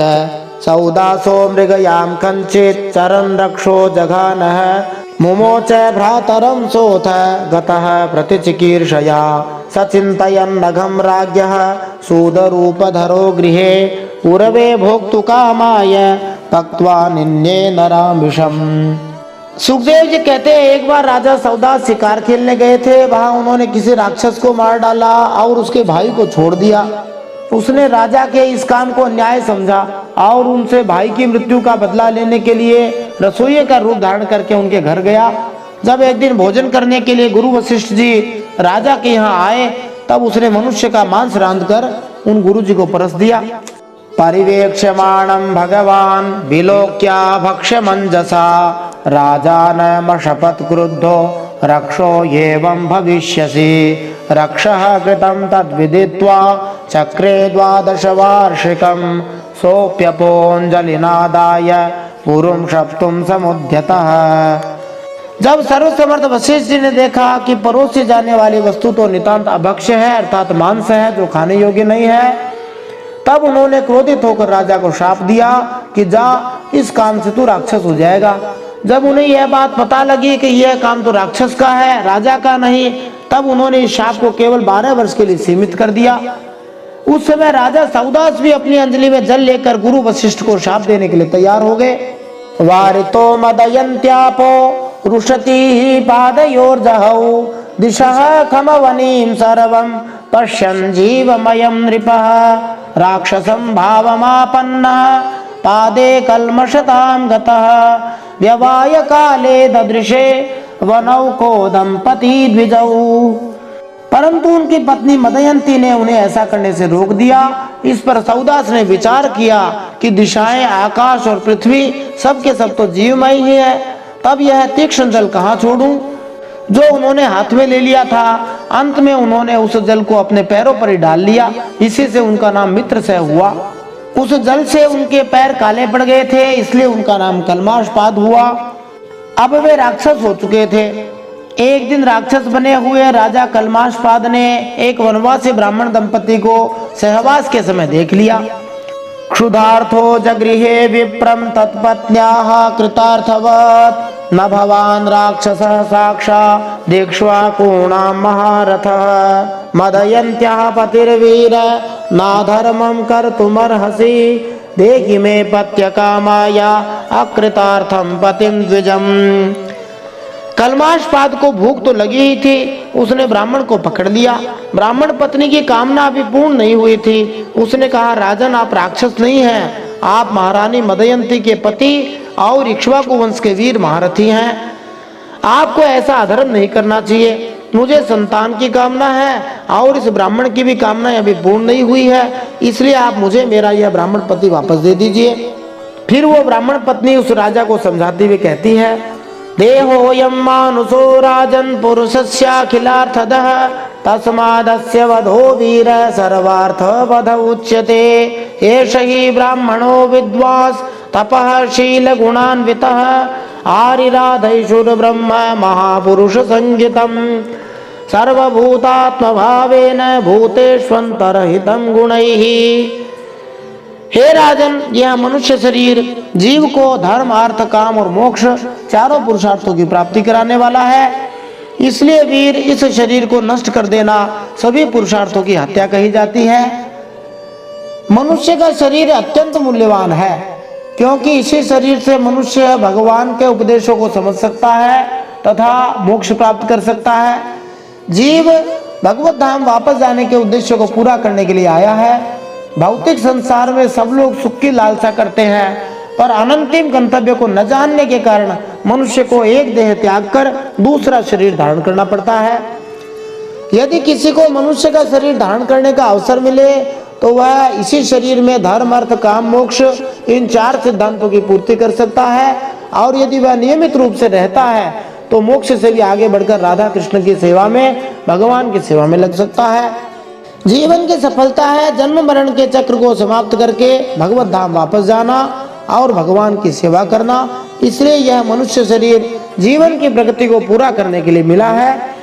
सौदासो मृगयां कञ्चित् चरन् रक्षो जघानः मुमोच भ्रातरं सोऽथ गतः प्रतिचिकीर्षया सचिन्तयन्नघं राज्ञः सूदरूपधरो गृहे उरवे भोक्तुकामाय पक्त्वा निन्ये नरामिषम्। सुखदेव जी कहते हैं एक बार राजा सौदास शिकार खेलने गए थे। वहां उन्होंने किसी राक्षस को मार डाला और उसके भाई को छोड़ दिया। उसने राजा के इस काम को अन्याय समझा और उनसे भाई की मृत्यु का बदला लेने के लिए रसोइये का रूप धारण करके उनके घर गया। जब एक दिन भोजन करने के लिए गुरु वशिष्ठ जी राजा के यहाँ आए तब उसने मनुष्य का मांस रांध कर उन गुरु जी को परस दिया। परिवेक्ष्यमाणं भगवान विलोक्या भक्ष्यमंजसा राजानमशपथ क्रुद्धो रक्षो एवं भविष्यसि रक्षः कृतं तद्विदित्वा चक्रे 12 वार्षिकं सोऽप्यपोऽञ्जलिनादाय पुरुं शप्तुं समुद्यतः। जब सर्वसमर्थ वशिष्ठ जी ने देखा कि परोसी जाने वाली वस्तु तो नितांत अभक्ष्य है अर्थात मांस है जो खाने योग्य नहीं है, तब उन्होंने क्रोधित होकर राजा को शाप दिया कि जा इस काम से तू राक्षस हो जाएगा। जब उन्हें यह बात पता लगी कि यह काम तो राक्षस का है राजा का नहीं, तब उन्होंने इस शाप को केवल 12 वर्ष के लिए सीमित कर दिया। उस समय राजा सौदास भी अपनी अंजलि में जल लेकर गुरु वशिष्ठ को शाप देने के लिए तैयार हो गए। वारितो मदयन्त्यापो रुषति पादयोर्जहौ दिशः खमवनीं सर्वं पश्यन् जीवमयं नृपः राक्षसं भावमापन्नः पादे कल्मषतां गतः व्यवाय काले ददृशे वनौको दंपति द्विजौ। परंतु उनकी पत्नी मदयंती ने उन्हें ऐसा करने से रोक दिया। इस पर सौदास ने विचार किया कि दिशाएं आकाश और पृथ्वी सबके सब तो जीवमय ही है, तब यह तीक्ष्ण जल कहाँ छोड़ूं जो उन्होंने हाथ में ले लिया था। अंत में उन्होंने उस जल को अपने पैरों पर ही डाल लिया। इसी से उनका नाम मित्र से हुआ। उस जल से उनके पैर काले पड़ गए थे, इसलिए उनका नाम कल्माशपाद हुआ। अब वे राक्षस हो चुके थे। एक दिन राक्षस बने हुए राजा कल्माशपाद ने एक वनवासी ब्राह्मण दंपति को सहवास के समय देख लिया। क्षुधार्थो जगृहे विप्रम तत्पत्न्याः कृतार्थवत् न भवान राक्षसः साक्षा दीक्ष्वा पूर्णां महारथः मदयन्त्याः पतिर्वीर नाधर्मं कर्तुमर्हसि देहि मे पत्यकामाया अकृतार्थं पतिं द्विजम्। कल्माशपाद को भूख तो लगी ही थी, उसने ब्राह्मण को पकड़ लिया। ब्राह्मण पत्नी की कामना अभी पूर्ण नहीं हुई थी। उसने कहा, राजन आप राक्षस नहीं हैं, आप महारानी मदयंती के पति और इक्ष्वाकु वंश के वीर महारथी हैं। आपको ऐसा अधर्म नहीं करना चाहिए। मुझे संतान की कामना है और इस ब्राह्मण की भी कामना अभी पूर्ण नहीं हुई है, इसलिए आप मुझे मेरा यह ब्राह्मण पति वापस दे दीजिए। फिर वो ब्राह्मण पत्नी उस राजा को समझाती हुई कहती है, देहोऽयं मानुषो राजन् पुरुषस्याखिलार्थदः तस्मादस्य वधो वीर सर्वार्थवध उच्यते एष हि ब्राह्मणो विद्वांस तपः शीलगुणान्वितः आरिराधैषुर ब्रह्म महापुरुष संगीतम् सर्वभूतात्मभावेन भूतेष्वन्तरहितं गुणैः। हे राजन, यह मनुष्य शरीर जीव को धर्म अर्थ काम और मोक्ष चारों पुरुषार्थों की प्राप्ति कराने वाला है, इसलिए वीर इस शरीर को नष्ट कर देना सभी पुरुषार्थों की हत्या कही जाती है। मनुष्य का शरीर अत्यंत मूल्यवान है, क्योंकि इसी शरीर से मनुष्य भगवान के उपदेशों को समझ सकता है तथा मोक्ष प्राप्त कर सकता है। जीव भगवत धाम वापस जाने के उद्देश्य को पूरा करने के लिए आया है। भौतिक संसार में सब लोग सुख की लालसा करते हैं, पर अनंतिम गंतव्य को न जानने के कारण मनुष्य को एक देह त्याग कर दूसरा शरीर धारण करना पड़ता है। यदि किसी को मनुष्य का शरीर धारण करने का अवसर मिले तो वह इसी शरीर में धर्म अर्थ काम मोक्ष इन 4 सिद्धांतों की पूर्ति कर सकता है, और यदि वह नियमित रूप से रहता है तो मोक्ष से भी आगे बढ़कर राधा कृष्ण की सेवा में भगवान की सेवा में लग सकता है। जीवन की सफलता है जन्म मरण के चक्र को समाप्त करके भगवत धाम वापस जाना और भगवान की सेवा करना। इसलिए यह मनुष्य शरीर जीवन की प्रगति को पूरा करने के लिए मिला है।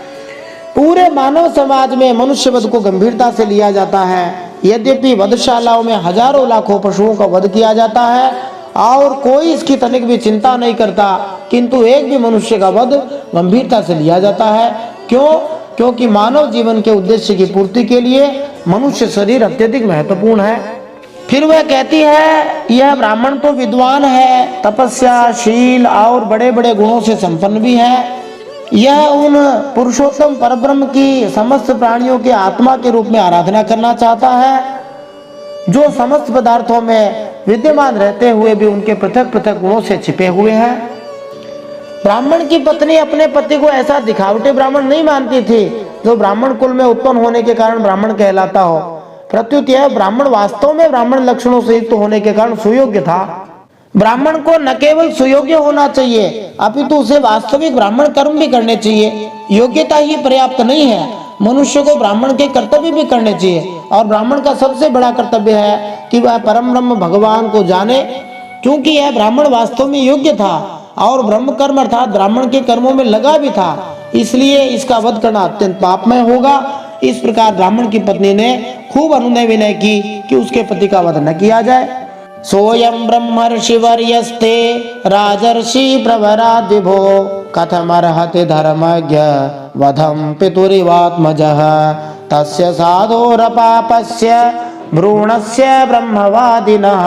पूरे मानव समाज में मनुष्यवध को गंभीरता से लिया जाता है। यद्यपि वधशालाओं में हजारों लाखों पशुओं का वध किया जाता है और कोई इसकी तनिक भी चिंता नहीं करता, किंतु एक भी मनुष्य का वध गंभीरता से लिया जाता है। क्यों? क्योंकि मानव जीवन के उद्देश्य की पूर्ति के लिए मनुष्य शरीर अत्यधिक महत्वपूर्ण है। फिर वह कहती है, यह ब्राह्मण तो विद्वान है, तपस्या, शील और बड़े बड़े गुणों से संपन्न भी है। यह उन पुरुषोत्तम परब्रह्म की समस्त प्राणियों के आत्मा के रूप में आराधना करना चाहता है, जो समस्त पदार्थों में विद्यमान रहते हुए भी उनके पृथक पृथक गुणों से छिपे हुए हैं। ब्राह्मण की पत्नी अपने पति को ऐसा दिखावटी ब्राह्मण नहीं मानती थी जो ब्राह्मण कुल में उत्पन्न होने के कारण ब्राह्मण कहलाता हो। प्रत्युत यह ब्राह्मण वास्तव में ब्राह्मण लक्षणों से युक्त होने के कारण सुयोग्य था। ब्राह्मण को न केवल सुयोग्य होना चाहिए अपितु उसे वास्तविक ब्राह्मण कर्म भी करने चाहिए। योग्यता ही पर्याप्त नहीं है, मनुष्य को ब्राह्मण के कर्तव्य भी करने चाहिए। और ब्राह्मण का सबसे बड़ा कर्तव्य है कि वह परम ब्रह्म भगवान को जाने, क्योंकि यह ब्राह्मण वास्तव में योग्य था और ब्रह्म कर्म अर्थात ब्राह्मण के कर्मों में लगा भी था, इसलिए इसका वध करना अत्यंत पापमय होगा। इस प्रकार ब्राह्मण की पत्नी ने खूब अनुनय विनय की कि उसके पति का वध न किया जाए। सोयम ब्रह्मर्षिवर्यस्ते राजर्षि प्रवराद्विभो कथमर्हति धर्मज्ञ वधम पितुरिवात्मजः तस्य साधोरपापस्य भ्रूणस्य ब्रह्मवादिनः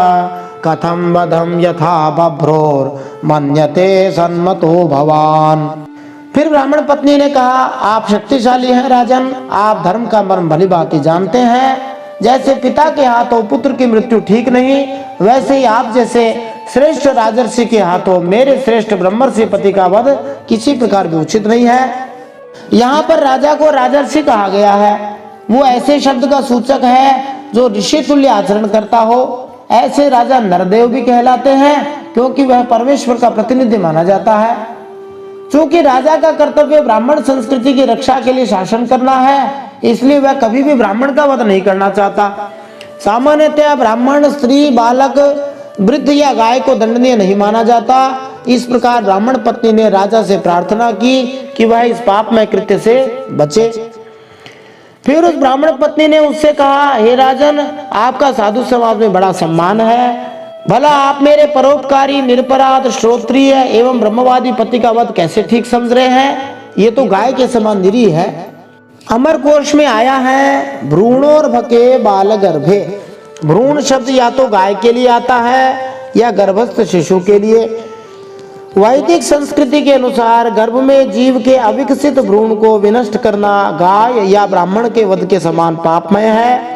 कथम वधम यथा बभ्रोर मन्यते सन्मतो भवान। फिर ब्राह्मण पत्नी ने कहा, आप शक्तिशाली हैं राजन, आप धर्म का मर्म भली भांति जानते हैं। जैसे पिता के हाथों पुत्र की मृत्यु ठीक नहीं, वैसे ही आप जैसे श्रेष्ठ राजर्षि के हाथों मेरे श्रेष्ठ ब्रह्मर्षि पति का वध किसी प्रकार भी उचित नहीं है। यहाँ पर राजा को राजर्षि कहा गया है, वो ऐसे शब्द का सूचक है जो ऋषि तुल्य आचरण करता हो। ऐसे राजा नरदेव भी कहलाते हैं, क्योंकि वह परमेश्वर का प्रतिनिधि माना जाता है। क्योंकि राजा का कर्तव्य ब्राह्मण संस्कृति की रक्षा के लिए शासन करना है, इसलिए वह कभी भी ब्राह्मण का वध नहीं करना चाहता। सामान्यतः ब्राह्मण, स्त्री, बालक, वृद्ध या गाय को दंडनीय नहीं माना जाता। इस प्रकार ब्राह्मण पत्नी ने राजा से प्रार्थना की कि वह इस पापमय कृत्य से बचे। फिर उस ब्राह्मण पत्नी ने उससे कहा, हे राजन, आपका साधु समाज में बड़ा सम्मान है, भला आप मेरे परोपकारी, निरपराध, श्रोत्रिय एवं ब्रह्मवादी पति का वध कैसे ठीक समझ रहे हैं? ये तो गाय के समान निरीह है। अमर कोश में आया है, भ्रूणोर्भके बाल गर्भे। भ्रूण शब्द या तो गाय के लिए आता है या गर्भस्थ शिशु के लिए। वैदिक संस्कृति के अनुसार गर्भ में जीव के अविकसित भ्रूण को विनष्ट करना गाय या ब्राह्मण के वध के समान पापमय है।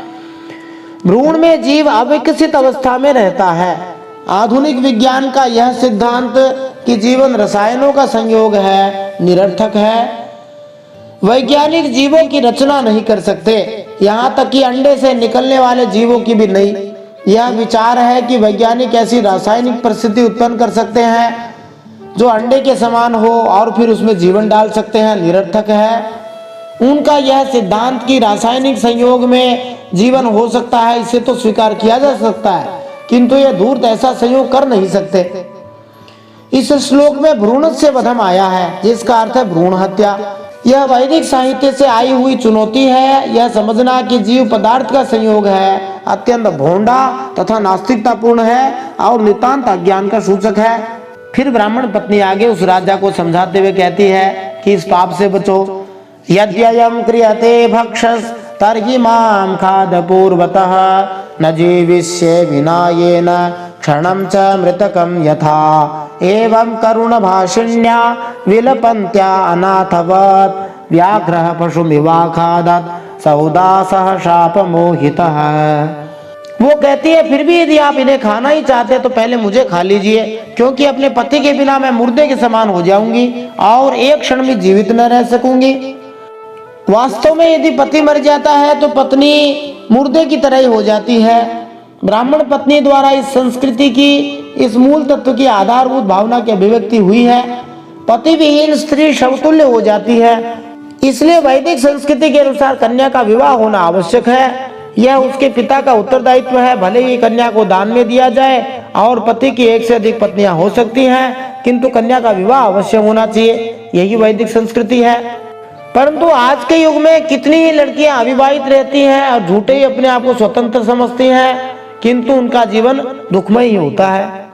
भ्रूण में जीव अविकसित अवस्था में रहता है। आधुनिक विज्ञान का यह सिद्धांत कि जीवन रसायनों का संयोग है निरर्थक है। वैज्ञानिक जीवों की रचना नहीं कर सकते, यहाँ तक कि अंडे से निकलने वाले जीवों की भी नहीं। यह विचार है कि वैज्ञानिक ऐसी रासायनिक परिस्थिति उत्पन्न कर सकते हैं जो अंडे के समान हो और फिर उसमें जीवन डाल सकते हैं, निरर्थक है। उनका यह सिद्धांत कि रासायनिक संयोग में जीवन हो सकता है, इसे तो स्वीकार किया जा सकता है, किंतु यह धूर्त ऐसा संयोग कर नहीं सकते। इस श्लोक में भ्रूण से वधम आया है, जिसका अर्थ है भ्रूण हत्या। यह वैदिक साहित्य से आई हुई चुनौती है। यह समझना कि जीव पदार्थ का संयोग है अत्यंत भोंडा तथा नास्तिकतापूर्ण है और नितांत अज्ञान का सूचक है। फिर ब्राह्मण पत्नी आगे उस राजा को समझाते हुए कहती है कि इस पाप से बचो। यद्ययं क्रियते भक्षस तर्हि मां खाद पूर्वतः न जीविष्ये विना येन क्षणं च मृतकं यथा एवं करुण भाषिण्या विलपन्त्या अनाथवत् व्याघ्रः पशुमिवाखादत् सौदासः शापमोहितः। वो कहती है, फिर भी यदि आप इन्हें खाना ही चाहते तो पहले मुझे खा लीजिए, क्योंकि अपने पति के बिना मैं मुर्दे के समान हो जाऊंगी और एक क्षण में जीवित न रह सकूंगी। वास्तव में यदि पति मर जाता है तो पत्नी मुर्दे की तरह ही हो जाती है। ब्राह्मण पत्नी द्वारा इस संस्कृति की इस मूल तत्व की आधारभूत भावना की अभिव्यक्ति हुई है। पति विहीन स्त्री शवतुल्य हो जाती है। इसलिए वैदिक संस्कृति के अनुसार कन्या का विवाह होना आवश्यक है। यह उसके पिता का उत्तरदायित्व है। भले ही कन्या को दान में दिया जाए और पति की एक से अधिक पत्नियां हो सकती हैं, किंतु कन्या का विवाह अवश्य होना चाहिए। यही वैदिक संस्कृति है। परंतु आज के युग में कितनी ही लड़कियां अविवाहित रहती हैं और झूठे ही अपने आप को स्वतंत्र समझती हैं, किंतु उनका जीवन दुखमय ही होता है।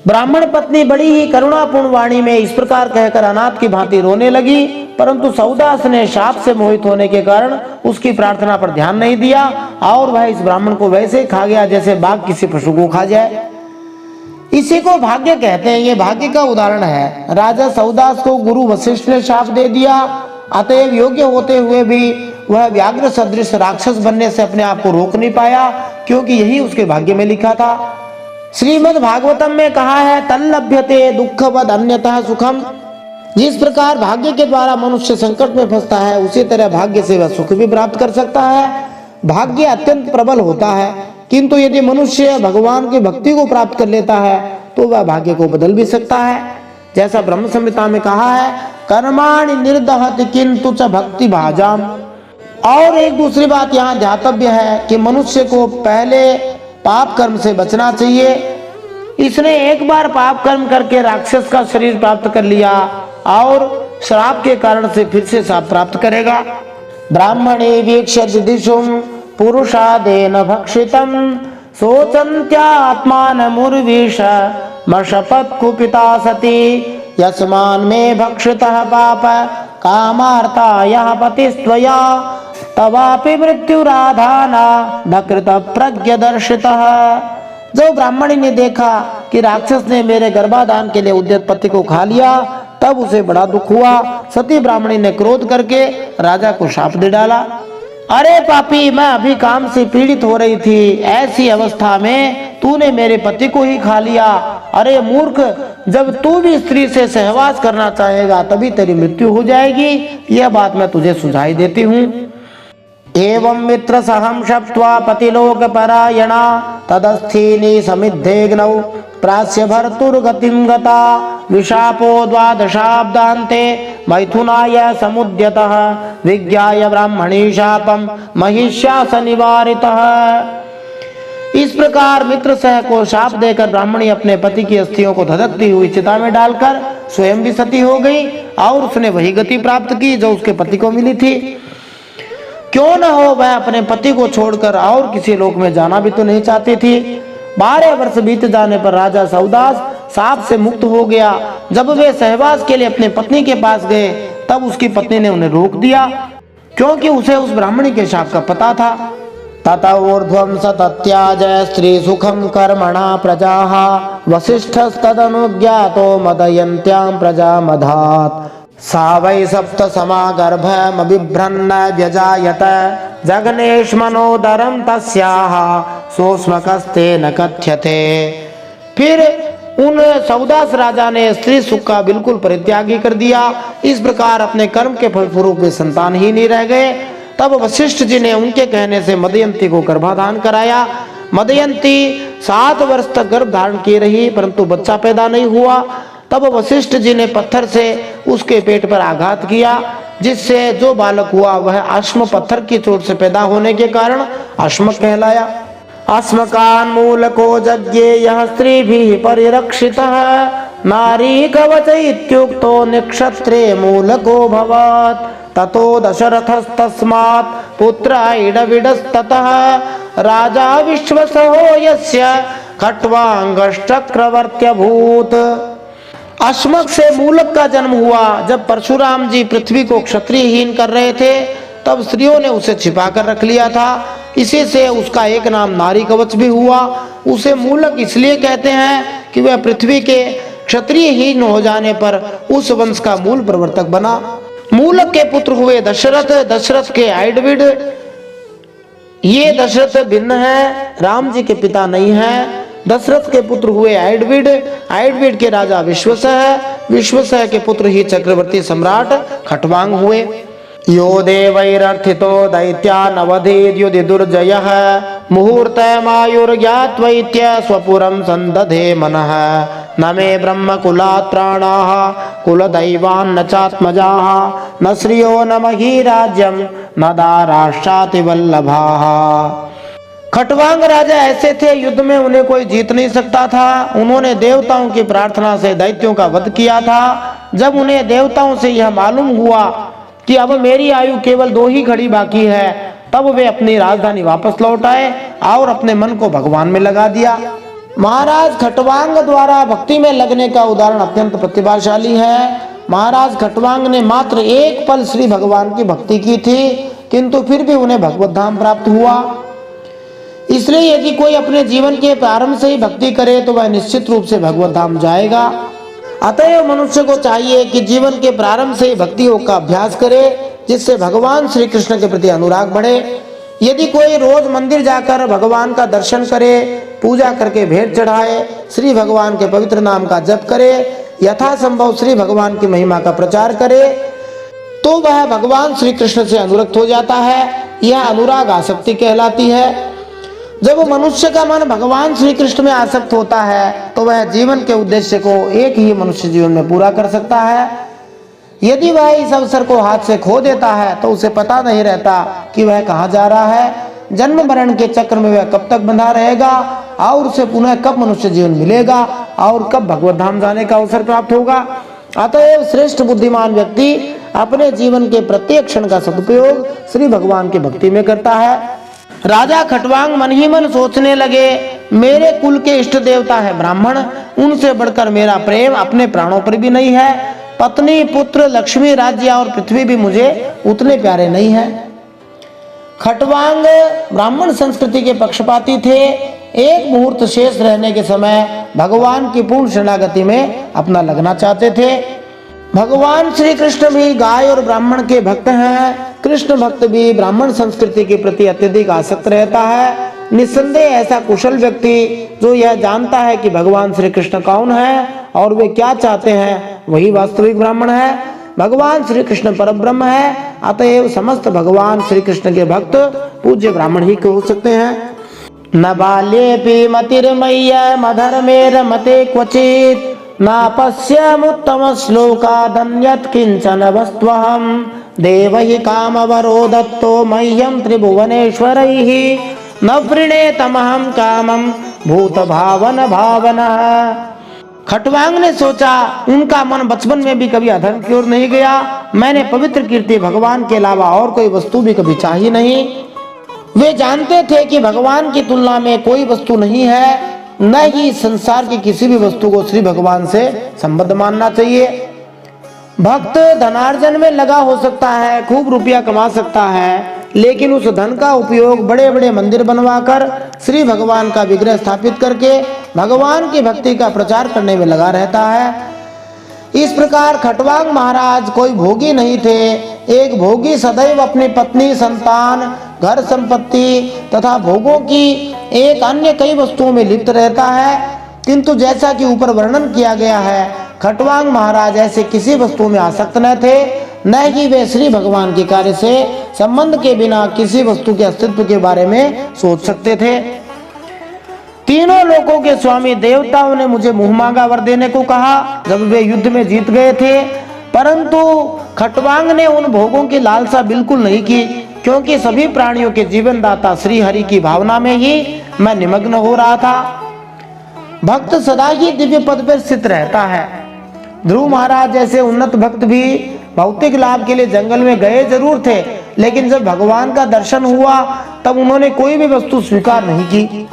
ब्राह्मण पत्नी बड़ी ही करुणापूर्ण वाणी में इस प्रकार कहकर अनाथ की भांति रोने लगी, परंतु सौदास ने शाप से मोहित होने के कारण उसकी प्रार्थना पर ध्यान नहीं दिया और वह इस ब्राह्मण को वैसे ही खा गया जैसे बाघ किसी पशु को खा जाए। इसी को भाग्य कहते हैं। ये भाग्य का उदाहरण है। राजा सौदास को गुरु वशिष्ठ ने शाप दे दिया, अतएव योग्य होते हुए भी वह व्याघ्र सदृश राक्षस बनने से अपने आप को रोक नहीं पाया, क्योंकि यही उसके भाग्य में लिखा था। श्रीमद् भागवतम में कहा है, तल्लभ्यते दुःखवद अन्यतः सुखम। जिस प्रकार भाग्य के द्वारा मनुष्य संकट में फंसता है, उसी तरह भाग्य से वह सुख भी प्राप्त कर सकता है। भाग्य अत्यंत प्रबल होता है, किंतु यदि मनुष्य भगवान की भक्ति को प्राप्त कर लेता है तो वह भाग्य को बदल भी सकता है। जैसा ब्रह्म संहिता में कहा है, कर्माणि निर्दहति किंतु च भक्ति भाजाम। और एक दूसरी बात यहाँ ध्यातव्य है कि मनुष्य को पहले पाप कर्म से बचना चाहिए। इसने एक बार पाप कर्म करके राक्षस का शरीर प्राप्त कर लिया और श्राप के कारण से फिर से शाप प्राप्त करेगा। ब्राह्मणे वीक्ष्य दिशुम पुरुषादेन भक्षितम सोचन्त्यात्मानमुर्वीश मशपत् कुपिता सती यस्मान् मे भक्षितः पाप कामार्ता यः पतिस्त्वया तवापि मृत्युराधाना नकृत प्रज्ञ दर्शितः। जो ब्राह्मणी ने देखा कि राक्षस ने मेरे गर्भाधान के लिए उद्यत पति को खा लिया, तब उसे बड़ा दुख हुआ। सती ब्राह्मणी ने क्रोध करके राजा को शाप दे डाला। अरे पापी, मैं अभी काम से पीड़ित हो रही थी, ऐसी अवस्था में तूने मेरे पति को ही खा लिया। अरे मूर्ख, जब तू भी स्त्री से सहवास करना चाहेगा तभी तेरी मृत्यु हो जाएगी। यह बात मैं तुझे सुझाई देती हूँ। एवं मित्र सहम शप्त्वा पतिलोक परायणा तदस्थीनि समिद्धेग्नौ प्रास्य भर्तुर्गतिं गता विशापो द्वादशाब्दान्ते मैथुनाय समुद्यतः विज्ञाय ब्राह्मणी शापम महिष्यास निवारितः। इस प्रकार मित्र सह को शाप देकर ब्राह्मणी अपने पति की अस्थियों को धधकती हुई चिता में डालकर स्वयं भी सती हो गई और उसने वही गति प्राप्त की जो उसके पति को मिली थी। क्यों न हो, वह अपने पति को छोड़कर और किसी लोक में जाना भी तो नहीं चाहती थी। 12 वर्ष बीत जाने पर राजा सौदास शाप से मुक्त हो गया। जब वे सहवास के लिए अपने पत्नी के पास गए तब उसकी पत्नी ने उन्हें रोक दिया, क्योंकि उसे उस ब्राह्मणी के शाप का पता था। तथा ऊर्ध्वं सत्याज स्त्री सुखम कर्मणा प्रजाः वसिष्ठस्तदनुज्ञातो मदयन्त्यां प्रजा मधात् सा वै सप्त समागर्भमबिभ्रन्न व्यजायत जगनेश्मनोदरं तस्याः सोऽस्मकस्ते न कथ्यते। फिर उन सौदास राजा ने स्त्री सुख का बिल्कुल परित्यागी कर दिया। इस प्रकार अपने कर्म के फलस्वरूप वे संतान ही नहीं रह गए। तब वशिष्ठ जी ने उनके कहने से मदयंती को गर्भाधान कराया। मदयंती 7 वर्ष तक गर्भ धारण की रही, परंतु बच्चा पैदा नहीं हुआ। तब वशिष्ठ जी ने पत्थर से उसके पेट पर आघात किया, जिससे जो बालक हुआ वह अश्म पत्थर की चोट से पैदा होने के कारण अश्मक कहलाया। अस्मकान्मूलको यज्ञे यः स्त्रीभिः परिरक्षितः नारी कवच इत्युक्तो निक्षत्रे मूलको भवत् ततो दशरथस्तस्मात् पुत्र इडविडस्ततः राजा विश्वसहो यस्य खट्वांगश्चक्रवर्त्यभूत्। अश्मक से मूलक का जन्म हुआ। जब परशुराम जी पृथ्वी को क्षत्रियहीन कर रहे थे तब स्त्रियों ने उसे छिपा कर रख लिया था। इसी से उसका एक नाम नारी कवच भी हुआ। उसे मूलक इसलिए कहते हैं कि वह पृथ्वी के क्षत्रियहीन हो जाने पर उस वंश का मूल प्रवर्तक बना। मूलक के पुत्र हुए दशरथ, दशरथ के आइडविड। ये दशरथ भिन्न है, राम जी के पिता नहीं है। दशरथ के पुत्र हुए आइडविड, आइडविड के राजा विश्वसह, विश्वसह के पुत्र ही चक्रवर्ती सम्राट खट्वांग हुए। यो देवैरर्थितो दैत्यानवधीद् युधि दुर्जयः मुहूर्तमायुर्ज्ञात्वैत्य स्वपुरं सन्दधे मनः न मे ब्रह्मकुलात् प्राणाः कुलदैवान्न चात्मजाः न श्रियो न मही राज्यं न दाराश्चाति वल्लभाः। खट्वांग राजा ऐसे थे, युद्ध में उन्हें कोई जीत नहीं सकता था। उन्होंने देवताओं की प्रार्थना से दैत्यों का वध किया था। जब उन्हें देवताओं से यह मालूम हुआ कि अब मेरी आयु केवल 2 ही घड़ी बाकी है, तब वे अपनी राजधानी वापस लौट आए और अपने मन को भगवान में लगा दिया। महाराज खटवांग द्वारा भक्ति में लगने का उदाहरण अत्यंत प्रतिभाशाली है। महाराज खटवांग ने मात्र एक पल श्री भगवान की भक्ति की थी, किंतु फिर भी उन्हें भगवत धाम प्राप्त हुआ। इसलिए यदि कोई अपने जीवन के प्रारंभ से ही भक्ति करे तो वह निश्चित रूप से भगवत धाम जाएगा। अतएव मनुष्य को चाहिए कि जीवन के प्रारंभ से ही भक्ति योग का अभ्यास करे, जिससे भगवान श्री कृष्ण के प्रति अनुराग बढ़े। यदि कोई रोज मंदिर जाकर भगवान का दर्शन करे, पूजा करके भेंट चढ़ाए, श्री भगवान के पवित्र नाम का जप करे, यथासंभव श्री भगवान की महिमा का प्रचार करे, तो वह भगवान श्री कृष्ण से अनुरक्त हो जाता है। यह अनुराग आसक्ति कहलाती है। जब मनुष्य का मन भगवान श्री कृष्ण में आसक्त होता है तो वह जीवन के उद्देश्य को एक ही मनुष्य जीवन में पूरा कर सकता है। यदि वह इस अवसर को हाथ से खो देता है तो उसे पता नहीं रहता कि वह कहाँ जा रहा है। जन्म मरण के चक्र में वह कब तक बंधा रहेगा और उसे पुनः कब मनुष्य जीवन मिलेगा और कब भगवत धाम जाने का अवसर प्राप्त होगा। अतएव श्रेष्ठ बुद्धिमान व्यक्ति अपने जीवन के प्रत्येक क्षण का सदुपयोग श्री भगवान की भक्ति में करता है। राजा खटवांग मन ही मन सोचने लगे, मेरे कुल के इष्ट देवता है ब्राह्मण, उनसे बढ़कर मेरा प्रेम अपने प्राणों पर भी नहीं है। पत्नी, पुत्र, लक्ष्मी, राज्य और पृथ्वी भी मुझे उतने प्यारे नहीं है। खटवांग ब्राह्मण संस्कृति के पक्षपाती थे। एक मुहूर्त शेष रहने के समय भगवान की पूर्ण शरणागति में अपना लगना चाहते थे। भगवान श्री कृष्ण भी गाय और ब्राह्मण के भक्त हैं। कृष्ण भक्त भी ब्राह्मण संस्कृति के प्रति अत्यधिक आसक्त रहता है। निस्संदेह ऐसा कुशल व्यक्ति जो यह जानता है कि भगवान श्री कृष्ण कौन है और वे क्या चाहते हैं, वही वास्तविक ब्राह्मण है। भगवान श्री कृष्ण परब्रह्म है। अतएव समस्त भगवान श्री कृष्ण के भक्त पूज्य ब्राह्मण ही हो सकते हैं। न बाल्येऽपि मतिर्मय्य मधर्मे रमते क्वचित् नापश्यमुत्तम श्लोकादन्यत् किंचन वस्त्वहं देवहि कामवरो दत्तो मह्यं त्रिभुवनेश्वरैः न वृणेतमहं कामं भूत भावन भावनः। खटवांग ने सोचा, उनका मन बचपन में भी कभी अधर्म की ओर नहीं गया। मैंने पवित्र कीर्ति भगवान के अलावा और कोई वस्तु भी कभी चाहिए नहीं। वे जानते थे कि भगवान की तुलना में कोई वस्तु नहीं है, न ही संसार की किसी भी वस्तु को श्री भगवान से संबद्ध मानना चाहिए। भक्त धनार्जन में लगा हो सकता है, खूब रुपया कमा सकता है, लेकिन उस धन का उपयोग बड़े बड़े मंदिर बनवाकर श्री भगवान का विग्रह स्थापित करके भगवान की भक्ति का प्रचार करने में लगा रहता है। इस प्रकार खटवांग महाराज कोई भोगी नहीं थे। एक भोगी सदैव अपनी पत्नी, संतान, घर संपत्ति तथा भोगों की एक अन्य कई वस्तुओं में लिप्त रहता है, किंतु जैसा कि ऊपर वर्णन किया गया है, खटवांग महाराज ऐसे किसी वस्तु में आसक्त न थे, न ही वे श्री भगवान के कार्य से संबंध के बिना किसी वस्तु के अस्तित्व के बारे में सोच सकते थे। तीनों लोकों के स्वामी देवताओं ने मुझे मुंह मांगा वर देने को कहा जब वे युद्ध में जीत गए थे, परंतु खटवांग ने उन भोगों की लालसा बिल्कुल नहीं की, क्योंकि सभी प्राणियों के जीवन दाता श्री हरि की भावना में ही मैं निमग्न हो रहा था। भक्त सदा ही दिव्य पद पर स्थित रहता है। ध्रुव महाराज जैसे उन्नत भक्त भी भौतिक लाभ के लिए जंगल में गए जरूर थे, लेकिन जब भगवान का दर्शन हुआ तब उन्होंने कोई भी वस्तु स्वीकार नहीं की।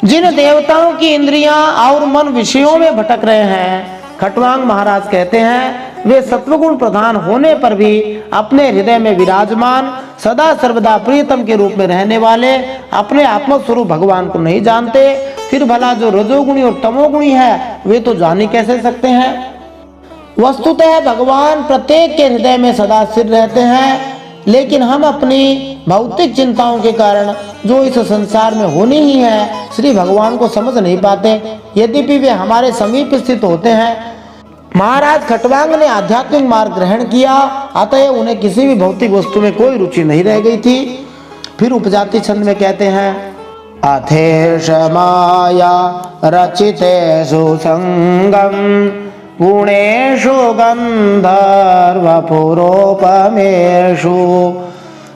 जिन देवताओं की इंद्रियां और मन विषयों में भटक रहे हैं, खटवांग महाराज कहते हैं, वे सत्वगुण प्रधान होने पर भी अपने हृदय में विराजमान, सदा सर्वदा प्रियतम के रूप में रहने वाले अपने आत्मस्वरूप भगवान को नहीं जानते। फिर भला जो रजोगुणी और तमोगुणी है वे तो जान ही कैसे सकते हैं। वस्तुतः भगवान प्रत्येक के हृदय में सदा स्थिर रहते हैं, लेकिन हम अपनी भौतिक चिंताओं के कारण जो इस संसार में होनी ही है, श्री भगवान को समझ नहीं पाते, यद्यपि वे हमारे समीप स्थित होते हैं। महाराज खटवांग ने आध्यात्मिक मार्ग ग्रहण किया, अतः उन्हें किसी भी भौतिक वस्तु में कोई रुचि नहीं रह गई थी। फिर उपजाति छंद में कहते हैं, अथेश माया रचितेषु संगम गुणेषु गंधर्व पुरोपमेषु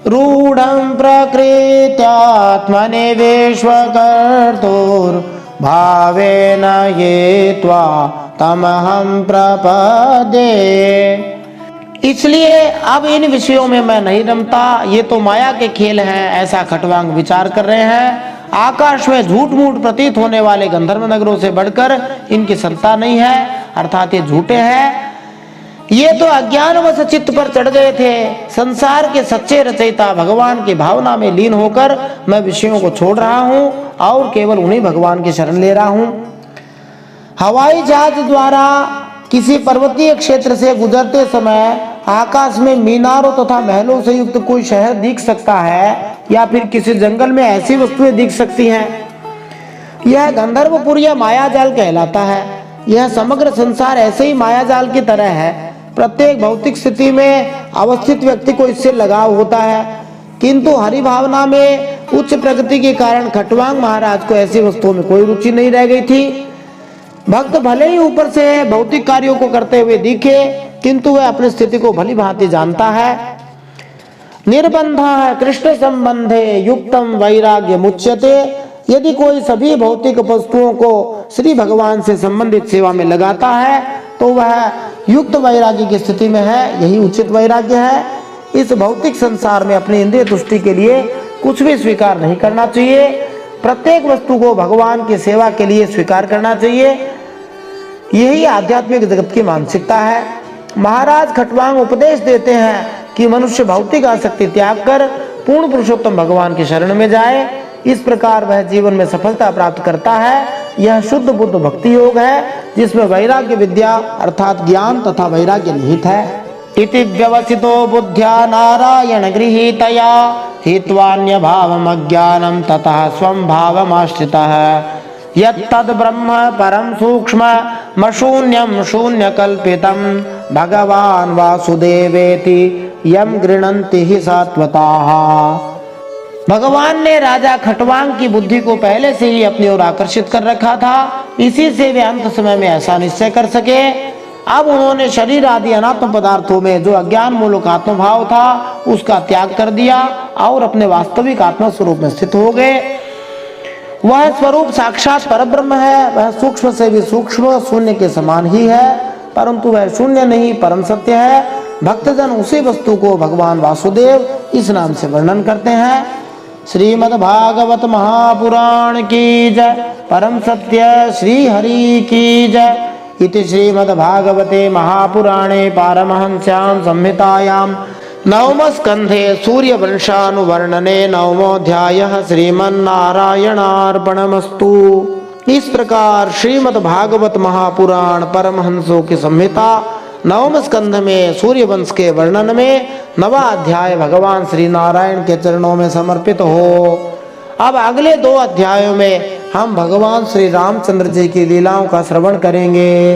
रूढ़ं प्रकृत्यात्मनिवेश्वकर्तुर्भावेन हेत्वा तमहं प्रपद्ये। इसलिए अब इन विषयों में मैं नहीं रमता, ये तो माया के खेल हैं, ऐसा खटवांग विचार कर रहे हैं। आकाश में झूठ मूठ प्रतीत होने वाले गंधर्व नगरों से बढ़कर इनकी सत्ता नहीं है, अर्थात ये झूठे हैं। ये तो अज्ञानवश चित्त पर चढ़ गए थे। संसार के सच्चे रचयिता भगवान की भावना में लीन होकर मैं विषयों को छोड़ रहा हूँ और केवल उन्हीं भगवान की शरण ले रहा हूँ। हवाई जहाज द्वारा किसी पर्वतीय क्षेत्र से गुजरते समय आकाश में मीनारों तथा महलों से युक्त कोई शहर दिख सकता है, या फिर किसी जंगल में ऐसी वस्तुएं दिख सकती हैं। यह गंधर्वपुर या मायाजाल कहलाता है। यह समग्र संसार ऐसे ही मायाजाल की तरह है। प्रत्येक भौतिक स्थिति में अवस्थित व्यक्ति को इससे लगाव होता है, किंतु हरि भावना में उच्च प्रगति के कारण खटवांग महाराज को ऐसी वस्तुओं में कोई रुचि नहीं रह गई थी। भक्त भले ही ऊपर से भौतिक कार्यों को करते हुए दिखे, किंतु वह अपनी स्थिति को भली भांति जानता है। निर्बंध कृष्ण संबंधे युक्तम वैराग्य मुच्यते। यदि कोई सभी भौतिक वस्तुओं को श्री भगवान से संबंधित सेवा में लगाता है तो वह युक्त वैराग्य की स्थिति में है। यही उचित वैराग्य है। इस भौतिक संसार में अपनी इंद्रिय तुष्टि के लिए कुछ भी स्वीकार नहीं करना चाहिए। प्रत्येक वस्तु को भगवान की सेवा के लिए स्वीकार करना चाहिए। यही आध्यात्मिक जगत की मानसिकता है। महाराज खटवांग उपदेश देते हैं कि मनुष्य भौतिक आसक्ति त्याग कर पूर्ण पुरुषोत्तम भगवान की शरण में जाए। इस प्रकार वह जीवन में सफलता प्राप्त करता है। यह शुद्ध बुद्ध भक्ति योग है, जिसमें वैराग्य विद्या अर्थात ज्ञान तथा वैराग्य निहित है। इति व्यवसितो बुद्ध्या नारायण गृहीतया हित्वान्य भावम अज्ञानम ततः स्वं भावमाश्रितः यत्तद् ब्रह्म परम सूक्ष्म मशून्यम शून्य कल्पितम भगवान वासुदेवेति यम गृह्णन्ति हि सात्वताः। भगवान ने राजा खटवांग की बुद्धि को पहले से ही अपनी ओर आकर्षित कर रखा था। इसी से वे अंत समय में ऐसा निश्चय कर सके। अब उन्होंने शरीर आदि अनात्म पदार्थों में जो अज्ञान मूलक आत्मभाव था उसका त्याग कर दिया और अपने वास्तविक आत्मा स्वरूप में स्थित हो गए। वह स्वरूप साक्षात परब्रह्म है। वह सूक्ष्म से भी सूक्ष्म शून्य के समान ही है, परंतु वह शून्य नहीं परम सत्य है। भक्तजन उसी वस्तु को भगवान वासुदेव इस नाम से वर्णन करते हैं। श्रीमद् भागवत महापुराण की जय। परम सत्य श्री हरि की जय। इति श्रीमद् भागवते महापुराणे पारमहंस्यां संहितायां नवमस्कन्धे सूर्यवंशानुवर्णने नवमोऽध्यायः श्रीमन्नारायणार्पणमस्तु। इस प्रकार श्रीमद् भागवत महापुराण परमहंसों की संहिता नवम स्कंध में सूर्यवंश के वर्णन में नवा अध्याय भगवान श्री नारायण के चरणों में समर्पित हो। अब अगले 2 अध्यायों में हम भगवान श्री रामचंद्र जी की लीलाओं का श्रवण करेंगे।